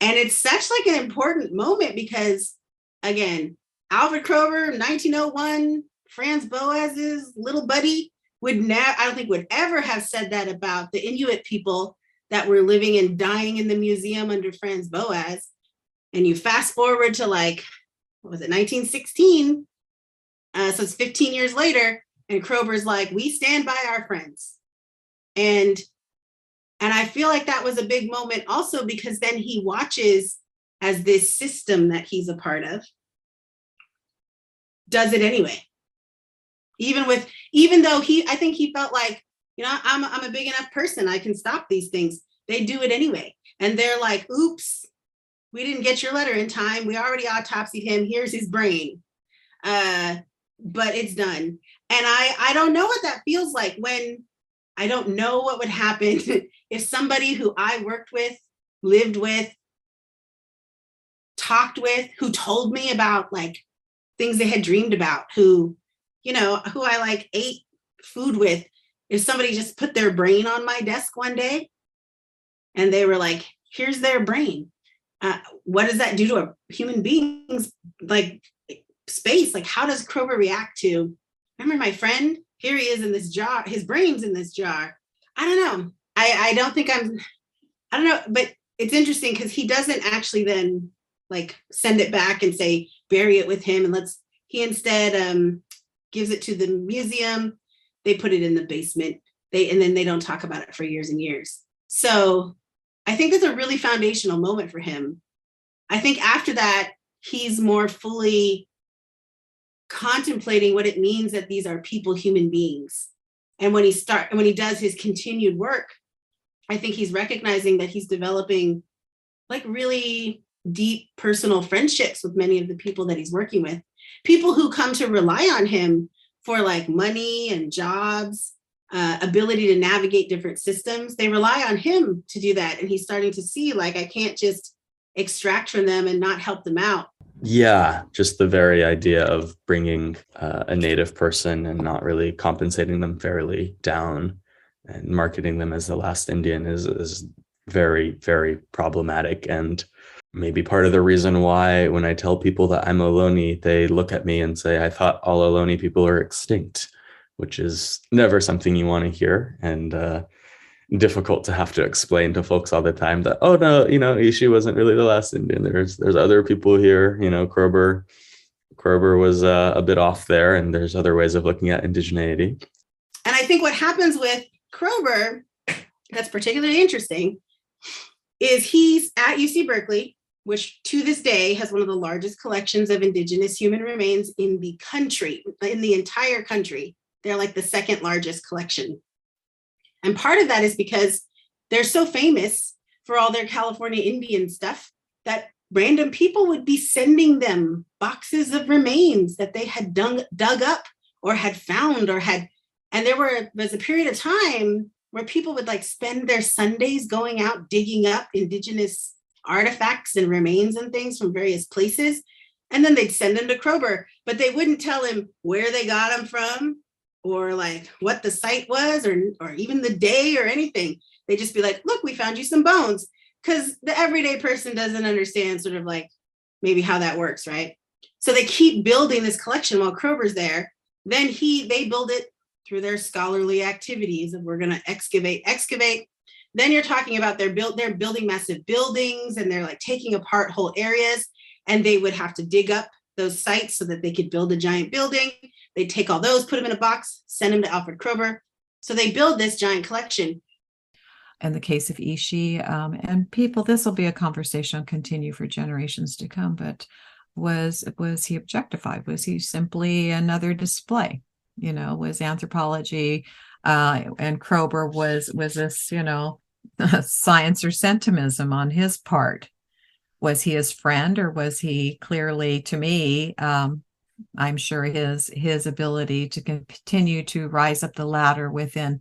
And it's such an important moment because, again, Alfred Kroeber, 1901, Franz Boas's little buddy I don't think would ever have said that about the Inuit people that were living and dying in the museum under Franz Boas. And you fast forward to 1916? So it's 15 years later, and Kroeber's like, we stand by our friends. And I feel like that was a big moment also, because then he watches as this system that he's a part of does it anyway. Even though I think he felt like, I'm a big enough person, I can stop these things. They do it anyway. And they're like, oops, we didn't get your letter in time. We already autopsied him. Here's his brain. But it's done. And I don't know what that feels like when I don't know what would happen if somebody who I worked with, lived with, talked with, who told me about things they had dreamed about, who I ate food with, if somebody just put their brain on my desk one day and they were like, here's their brain. What does that do to a human being's space? How does Kroeber react to, remember my friend? Here he is in this jar, his brain's in this jar. I don't know. I don't know, but it's interesting because he doesn't actually then send it back and say, bury it with him. And he instead gives it to the museum. They put it in the basement. And then they don't talk about it for years and years. So I think that's a really foundational moment for him. I think after that, he's more fully contemplating what it means that these are people, human beings. And when he does his continued work, I think he's recognizing that he's developing really deep personal friendships with many of the people that he's working with, people who come to rely on him for money and jobs, ability to navigate different systems. They rely on him to do that. And he's starting to see I can't just extract from them and not help them out. Yeah, just the very idea of bringing a native person and not really compensating them fairly down and marketing them as the last Indian is very, very problematic. And maybe part of the reason why when I tell people that I'm Ohlone, they look at me and say, I thought all Ohlone people are extinct, which is never something you want to hear, and difficult to have to explain to folks all the time that, oh no, Ishi wasn't really the last Indian. There's other people here, Kroeber was a bit off there, and there's other ways of looking at indigeneity. And I think what happens with Kroeber that's particularly interesting is he's at UC Berkeley, which to this day has one of the largest collections of indigenous human remains in the country, in the entire country. They're like the second largest collection. And part of that is because they're so famous for all their California Indian stuff that random people would be sending them boxes of remains that they had dug up or had found and there was a period of time where people would like spend their Sundays going out digging up indigenous artifacts and remains and things from various places. And then they'd send them to Kroeber, but they wouldn't tell him where they got them from or like what the site was or even the day or anything. They'd just be like, look, we found you some bones. Because the everyday person doesn't understand sort of like maybe how that works, right? So they keep building this collection while Kroeber's there. Then they build it through their scholarly activities of we're going to excavate. Then you're talking about they're building massive buildings and they're like taking apart whole areas, and they would have to dig up those sites so that they could build a giant building. They take all those, put them in a box, send them to Alfred Kroeber. So they build this giant collection. In the case of Ishi, and people, this will be a conversation continue for generations to come, but was he objectified? Was he simply another display? Was anthropology and Kroeber was this, science or sentimentism on his part? Was he his friend, or was he clearly, to me, I'm sure his ability to continue to rise up the ladder within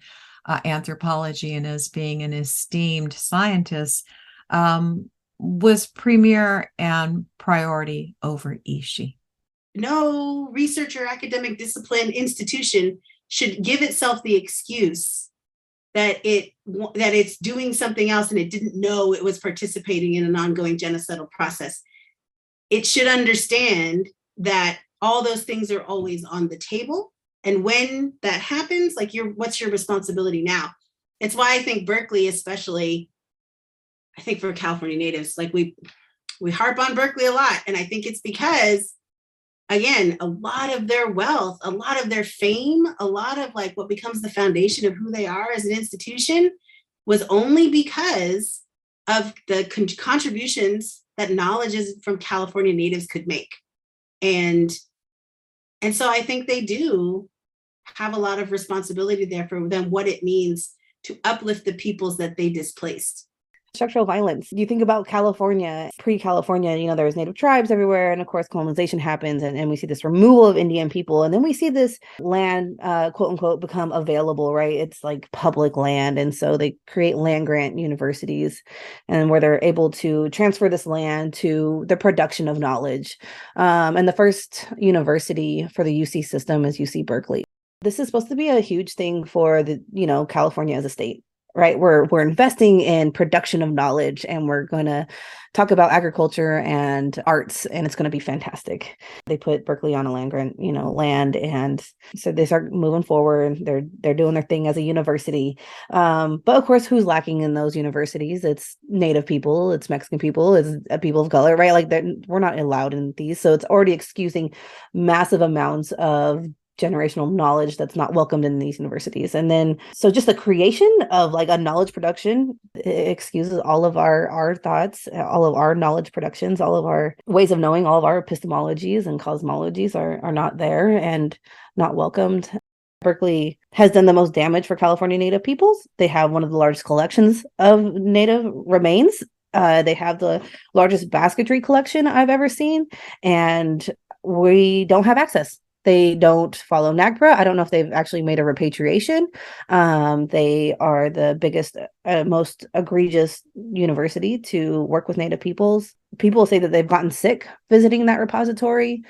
anthropology and as being an esteemed scientist was premier and priority over Ishi. No research or academic discipline institution should give itself the excuse that it's doing something else and it didn't know it was participating in an ongoing genocidal process. It should understand that all those things are always on the table. And when that happens, like what's your responsibility now? It's why I think Berkeley, especially, I think for California natives, like we harp on Berkeley a lot. And I think it's because, again, a lot of their wealth, a lot of their fame, a lot of like what becomes the foundation of who they are as an institution was only because of the contributions that knowledges from California natives could make. And so I think they do have a lot of responsibility there for them, what it means to uplift the peoples that they displaced. Structural violence. You think about California, pre-California, there was native tribes everywhere. And of course, colonization happens and we see this removal of Indian people. And then we see this land, quote unquote, become available, right? It's like public land. And so they create land grant universities and where they're able to transfer this land to the production of knowledge. And the first university for the UC system is UC Berkeley. This is supposed to be a huge thing for the, California as a state. Right, we're investing in production of knowledge, and we're going to talk about agriculture and arts, and it's going to be fantastic. They put Berkeley on a land grant, land, and so they start moving forward. They're doing their thing as a university, but of course, who's lacking in those universities? It's Native people, it's Mexican people, it's people of color, right? Like we're not allowed in these, so it's already excusing massive amounts of generational knowledge that's not welcomed in these universities. And then, so just the creation of like a knowledge production excuses all of our thoughts, all of our knowledge productions, all of our ways of knowing, all of our epistemologies and cosmologies are not there and not welcomed. Berkeley has done the most damage for California Native peoples. They have one of the largest collections of Native remains. They have the largest basketry collection I've ever seen, and we don't have access. They don't follow NAGPRA. I don't know if they've actually made a repatriation. They are the biggest, most egregious university to work with Native peoples. People say that they've gotten sick visiting that repository.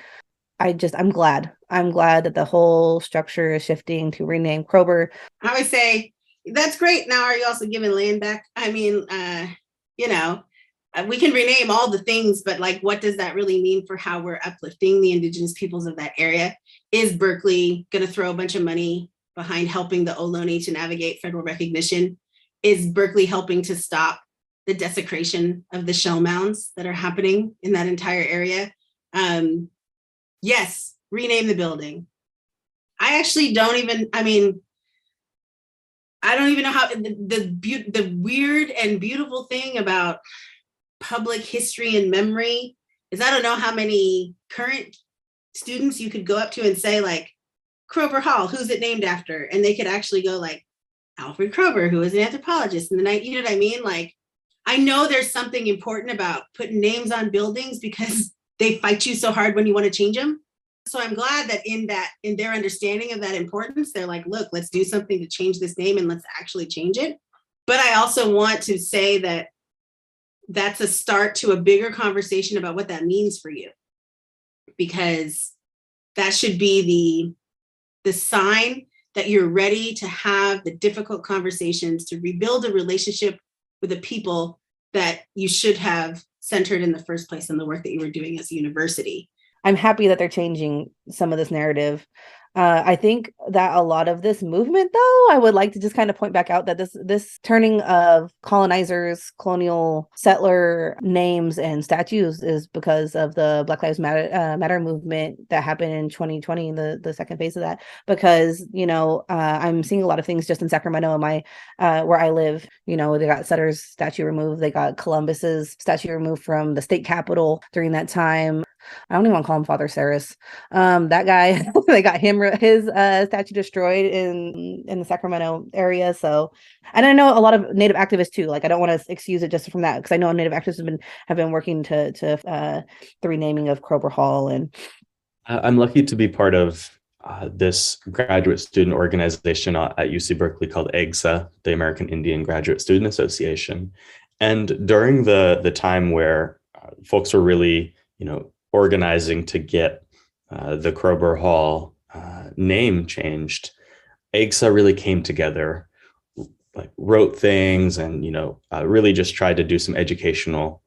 I'm glad. I'm glad that the whole structure is shifting to rename Kroeber. I would say, that's great. Now, are you also giving land back? I mean, we can rename all the things, but like, what does that really mean for how we're uplifting the Indigenous peoples of that area? Is Berkeley going to throw a bunch of money behind helping the Ohlone to navigate federal recognition? Is Berkeley helping to stop the desecration of the shell mounds that are happening in that entire area? Yes, rename the building. I actually don't even, I don't even know how, the weird and beautiful thing about public history and memory is I don't know how many current students you could go up to and say like, Kroeber Hall, who's it named after? And they could actually go like, Alfred Kroeber, who is an anthropologist in the night, you know what I mean? Like, I know there's something important about putting names on buildings because they fight you so hard when you want to change them. So I'm glad that in their understanding of that importance, they're like, look, let's do something to change this name and let's actually change it. But I also want to say that that's a start to a bigger conversation about what that means for you, because that should be the sign that you're ready to have the difficult conversations to rebuild a relationship with the people that you should have centered in the first place in the work that you were doing as a university. I'm happy that they're changing some of this narrative. I think that a lot of this movement, though, I would like to just kind of point back out that this turning of colonizers, colonial settler names and statues is because of the Black Lives Matter movement that happened in 2020, the second phase of that. Because, I'm seeing a lot of things just in Sacramento, where I live. They got Sutter's statue removed. They got Columbus's statue removed from the state capitol during that time. I don't even want to call him Father Saris. That guy, they got his statue destroyed in the Sacramento area. So, and I know a lot of Native activists too. Like, I don't want to excuse it just from that, because I know Native activists have been working to the renaming of Kroeber Hall. And I'm lucky to be part of this graduate student organization at UC Berkeley called AGSA, the American Indian Graduate Student Association. And during the time where folks were really, organizing to get the Kroeber Hall name changed, AGSA really came together, like wrote things and, really just tried to do some educational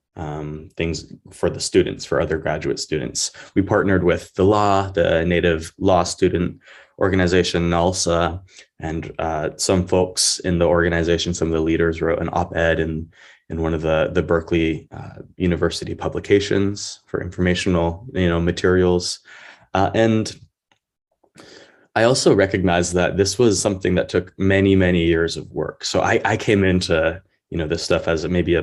things for the students, for other graduate students. We partnered with the Native Law Student Organization, NALSA, and some folks in the organization, some of the leaders wrote an op-ed in one of the Berkeley University publications for informational, materials. And I also recognized that this was something that took many, many years of work. So I came into, this stuff as maybe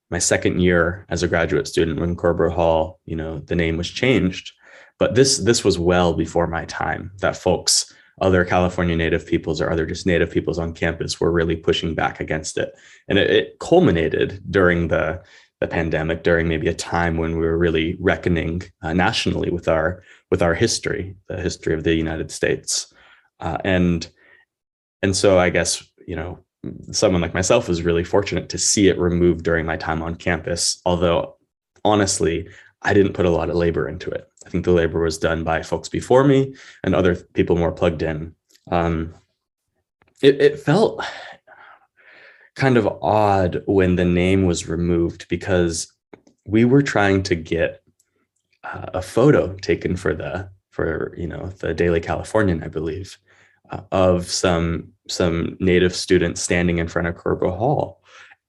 my second year as a graduate student when Kroeber Hall, the name was changed. But this was well before my time that folks, other California Native peoples or other just Native peoples on campus were really pushing back against it. And it culminated during the pandemic, during maybe a time when we were really reckoning nationally with our history, the history of the United States. And so I guess, someone like myself was really fortunate to see it removed during my time on campus, although honestly, I didn't put a lot of labor into it. I think the labor was done by folks before me and other people more plugged in. It felt kind of odd when the name was removed because we were trying to get a photo taken for the Daily Californian, I believe, of some Native students standing in front of Kroeber Hall.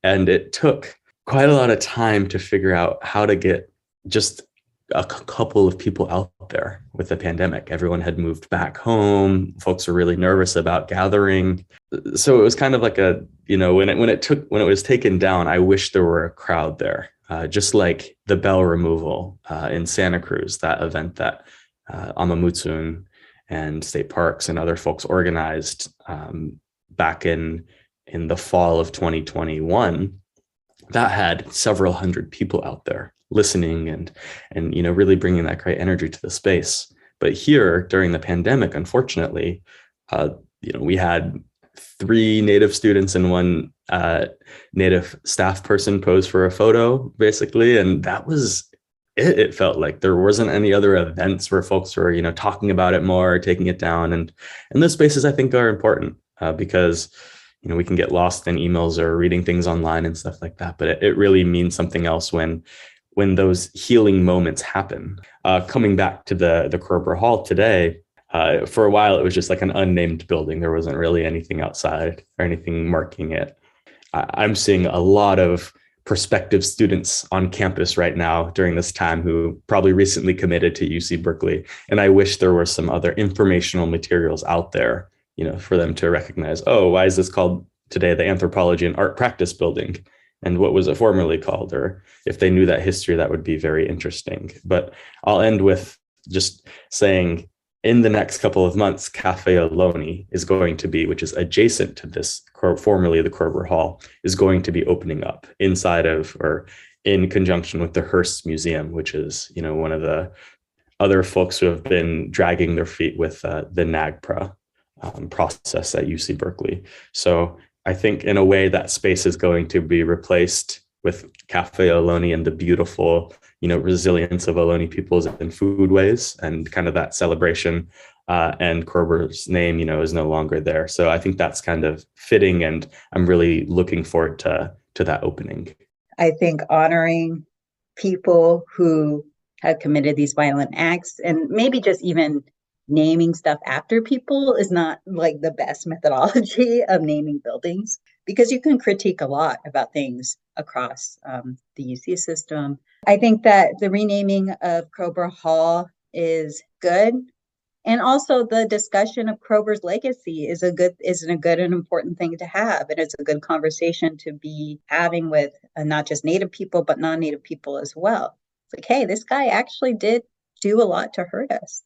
And it took quite a lot of time to figure out how to get just a couple of people out there with the pandemic. Everyone had moved back home. Folks were really nervous about gathering. So it was kind of like when it was taken down, I wish there were a crowd there, just like the bell removal in Santa Cruz, that event that Amah Mutsun and state parks and other folks organized back in the fall of 2021. That had several hundred people out there listening and really bringing that great energy to the space. But here during the pandemic, unfortunately, we had 3 Native students and 1 Native staff person pose for a photo, basically, and that was it. It felt like there wasn't any other events where folks were talking about it more, taking it down, and those spaces I think are important because we can get lost in emails or reading things online and stuff like that, but it really means something else when those healing moments happen. Coming back to the Kroeber Hall today, for a while, it was just like an unnamed building. There wasn't really anything outside or anything marking it. I'm seeing a lot of prospective students on campus right now during this time who probably recently committed to UC Berkeley. And I wish there were some other informational materials out there, for them to recognize, oh, why is this called today the Anthropology and Art Practice Building? And what was it formerly called? Or if they knew that history, that would be very interesting. But I'll end with just saying, in the next couple of months, Cafe Ohlone is going to be, which is adjacent to this, formerly the Kroeber Hall, is going to be opening up inside of or in conjunction with the Hearst Museum, which is, one of the other folks who have been dragging their feet with the NAGPRA process at UC Berkeley. So I think in a way that space is going to be replaced with Cafe Ohlone and the beautiful, resilience of Ohlone peoples in foodways and kind of that celebration. And Kroeber's name, is no longer there. So I think that's kind of fitting, and I'm really looking forward to that opening. I think honoring people who have committed these violent acts, and maybe just even naming stuff after people, is not like the best methodology of naming buildings, because you can critique a lot about things across the UC system. I think that the renaming of Kroeber Hall is good. And also the discussion of Kroeber's legacy is a good and important thing to have. And it's a good conversation to be having with not just Native people, but non-Native people as well. It's like, hey, this guy actually did do a lot to hurt us.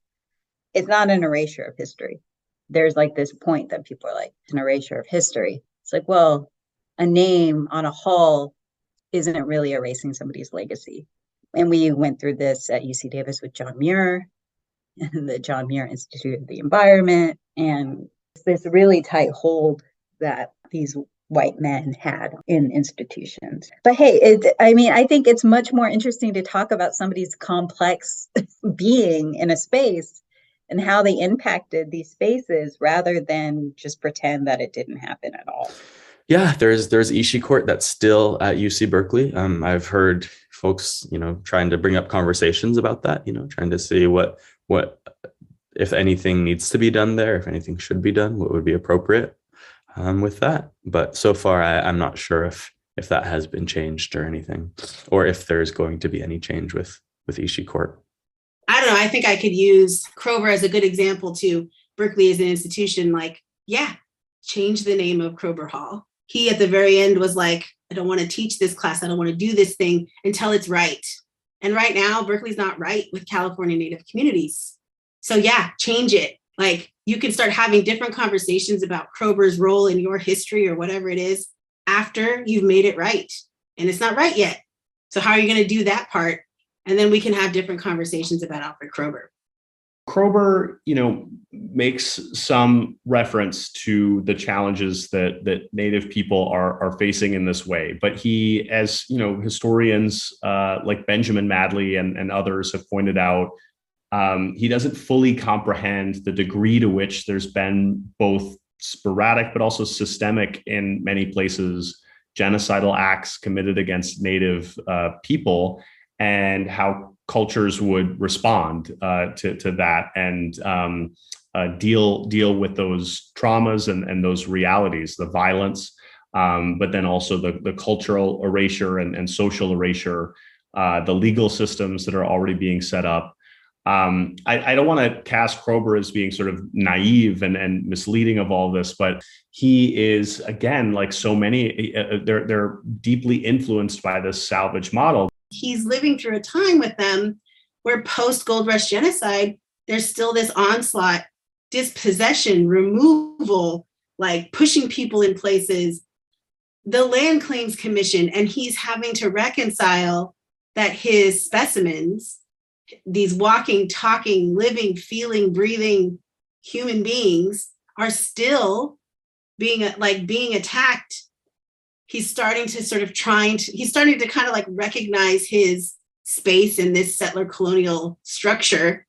It's not an erasure of history. There's like this point that people are like, an erasure of history. It's like, well, a name on a hall isn't really erasing somebody's legacy. And we went through this at UC Davis with John Muir and the John Muir Institute of the Environment. And this really tight hold that these white men had in institutions. But hey, I think it's much more interesting to talk about somebody's complex being in a space and how they impacted these spaces rather than just pretend that it didn't happen at all. Yeah, there's Ishi Court that's still at UC Berkeley. I've heard folks, trying to bring up conversations about that, trying to see what if anything needs to be done there, if anything should be done, what would be appropriate with that. But so far, I'm not sure if that has been changed or anything, or if there's going to be any change with Ishi Court. I don't know. I think I could use Kroeber as a good example too. Berkeley as an institution, change the name of Kroeber Hall. He at the very end was like, I don't want to teach this class. I don't want to do this thing until it's right. And right now, Berkeley's not right with California Native communities. So yeah, change it. You can start having different conversations about Kroeber's role in your history or whatever it is after you've made it right. And it's not right yet. So how are you going to do that part? And then we can have different conversations about Alfred Kroeber. Kroeber, makes some reference to the challenges that Native people are facing in this way. But he, as historians like Benjamin Madley and others have pointed out, he doesn't fully comprehend the degree to which there's been both sporadic but also systemic, in many places, genocidal acts committed against Native people, and how cultures would respond to that and deal with those traumas and those realities, the violence, but then also the cultural erasure and social erasure, the legal systems that are already being set up. I don't want to cast Kroeber as being sort of naive and misleading of all this, but he is, again, like so many, they're deeply influenced by this salvage model. He's living through a time with them where post-Gold Rush genocide, there's still this onslaught, dispossession, removal, pushing people in places, the Land Claims Commission, and he's having to reconcile that his specimens, these walking, talking, living, feeling, breathing human beings, are still being attacked. He's starting to kind of recognize his space in this settler colonial structure.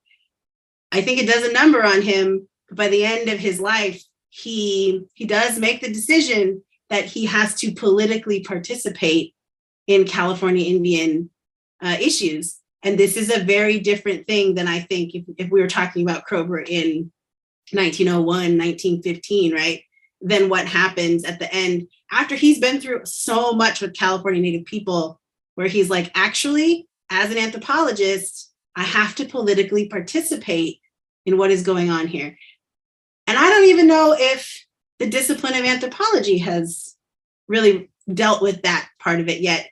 I think it does a number on him, but by the end of his life, he does make the decision that he has to politically participate in California Indian issues. And this is a very different thing than I think if we were talking about Kroeber in 1901, 1915, right? Then what happens at the end after he's been through so much with California Native people, where he's like, actually, as an anthropologist, I have to politically participate in what is going on here. And I don't even know if the discipline of anthropology has really dealt with that part of it yet.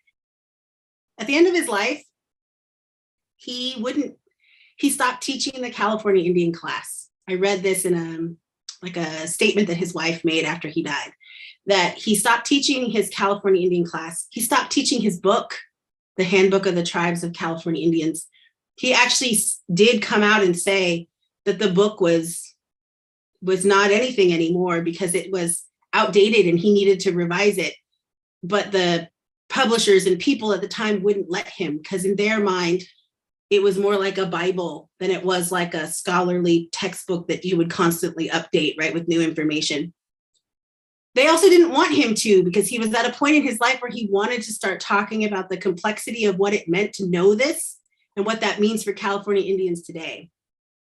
At the end of his life, he stopped teaching the California Indian class. I read this in a statement that his wife made after he died, that he stopped teaching his California Indian class. He stopped teaching his book, The Handbook of the Tribes of California Indians. He actually did come out and say that the book was not anything anymore because it was outdated and he needed to revise it. But the publishers and people at the time wouldn't let him because in their mind, it was more like a Bible than it was like a scholarly textbook that you would constantly update, right, with new information. They also didn't want him to because he was at a point in his life where he wanted to start talking about the complexity of what it meant to know this and what that means for California Indians today.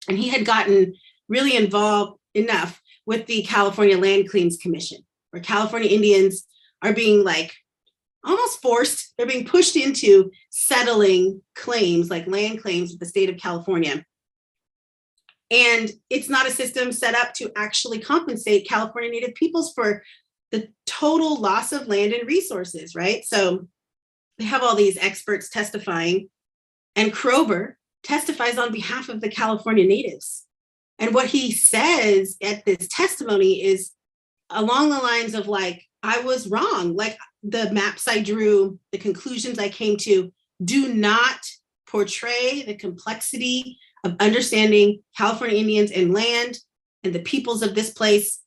And he had gotten really involved enough with the California Land Claims Commission, where California Indians are being like almost forced, they're being pushed into settling claims like land claims with the state of California. And it's not a system set up to actually compensate California Native peoples for the total loss of land and resources, right? So they have all these experts testifying, and Kroeber testifies on behalf of the California Natives. And what he says at this testimony is along the lines of like, I was wrong. Like the maps I drew, the conclusions I came to do not portray the complexity of understanding California Indians and land and the peoples of this place.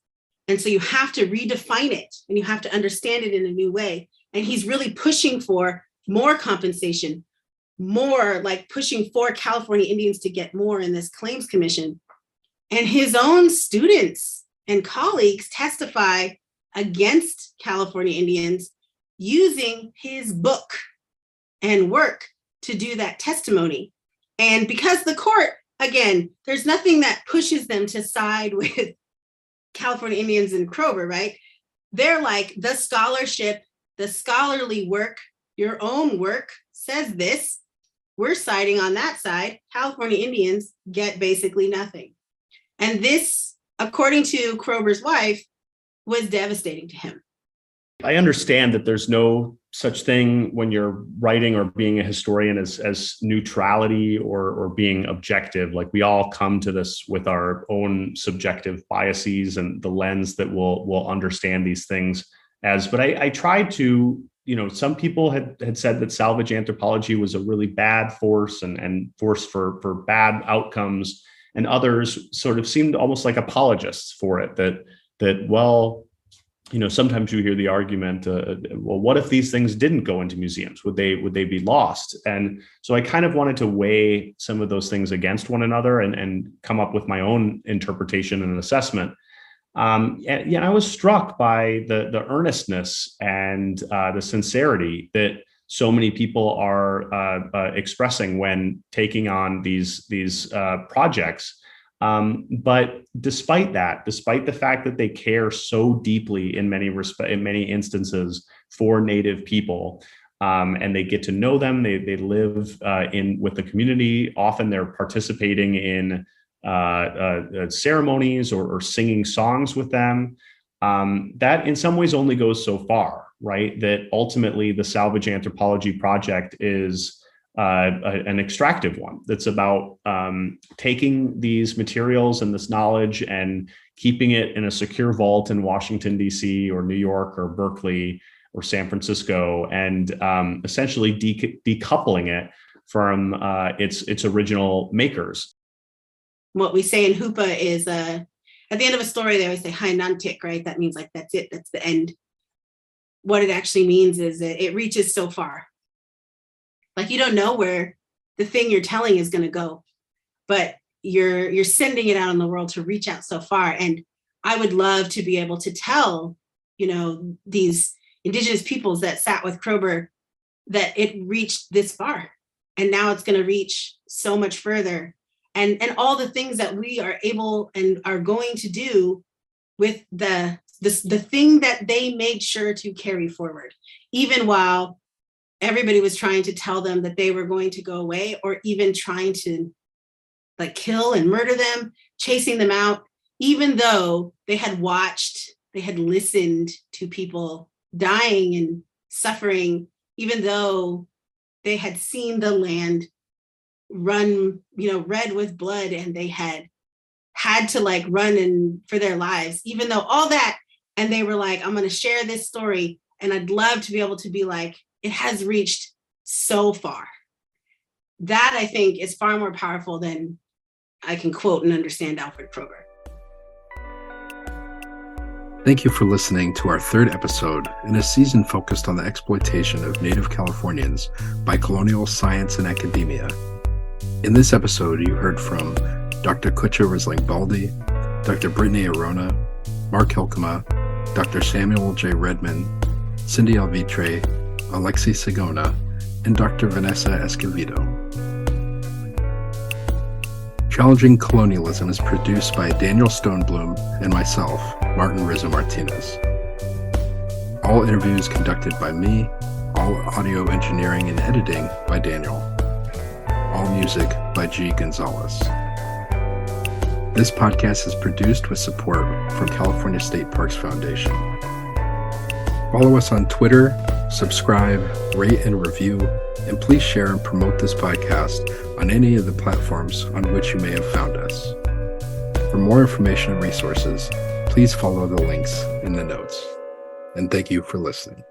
And so you have to redefine it and you have to understand it in a new way. And he's really pushing for more compensation, more like pushing for California Indians to get more in this claims commission. And his own students and colleagues testify against California Indians using his book and work to do that testimony. And because the court, again, there's nothing that pushes them to side with California Indians and Kroeber, right? They're like, the scholarship, the scholarly work, your own work says this. We're siding on that side. California Indians get basically nothing. And this, according to Kroeber's wife, was devastating to him. I understand that there's no such thing when you're writing or being a historian as neutrality or being objective. Like we all come to this with our own subjective biases and the lens that we'll understand these things as. But I tried to, some people had said that salvage anthropology was a really bad force and force for bad outcomes. And others sort of seemed almost like apologists for it, that well, sometimes you hear the argument, well, what if these things didn't go into museums? Would they be lost? And so I kind of wanted to weigh some of those things against one another and come up with my own interpretation and assessment. And I was struck by the earnestness and the sincerity that so many people are expressing when taking on these projects. But despite the fact that they care so deeply in many instances for Native people, and they get to know them, they live with the community. Often they're participating in ceremonies or singing songs with them. That in some ways only goes so far, right? That ultimately the salvage anthropology project is an extractive one that's about taking these materials and this knowledge and keeping it in a secure vault in Washington, D.C. or New York or Berkeley or San Francisco, and essentially decoupling it from its original makers. What we say in Hoopa is at the end of a story, they always say, "Hi Nantik," right? That means like, that's it, that's the end. What it actually means is that it reaches so far. Like you don't know where the thing you're telling is going to go, but you're sending it out in the world to reach out so far. And I would love to be able to tell, these Indigenous peoples that sat with Kroeber that it reached this far, and now it's going to reach so much further. And all the things that we are able and are going to do with the thing that they made sure to carry forward, even while everybody was trying to tell them that they were going to go away, or even trying to kill and murder them, chasing them out, even though they had watched, they had listened to people dying and suffering, even though they had seen the land run, red with blood, and they had to run for their lives, even though all that, and they were like, I'm going to share this story, and I'd love to be able to be like, it has reached so far. That, I think, is far more powerful than I can quote and understand Alfred Kroeber. Thank you for listening to our third episode in a season focused on the exploitation of Native Californians by colonial science and academia. In this episode, you heard from Dr. Cutcha Risling-Baldy, Dr. Brittani Orona, Mark Hylkema, Dr. Samuel J. Redman, Cindi Alvitre, Alexii Sigona, and Dr. Vanessa Esquivido. Challenging Colonialism is produced by Daniel Stonebloom and myself, Martin Rizzo Martinez. All interviews conducted by me, all audio engineering and editing by Daniel. All music by G. Gonzalez. This podcast is produced with support from California State Parks Foundation. Follow us on Twitter, subscribe, rate and review, and please share and promote this podcast on any of the platforms on which you may have found us. For more information and resources, please follow the links in the notes. And thank you for listening.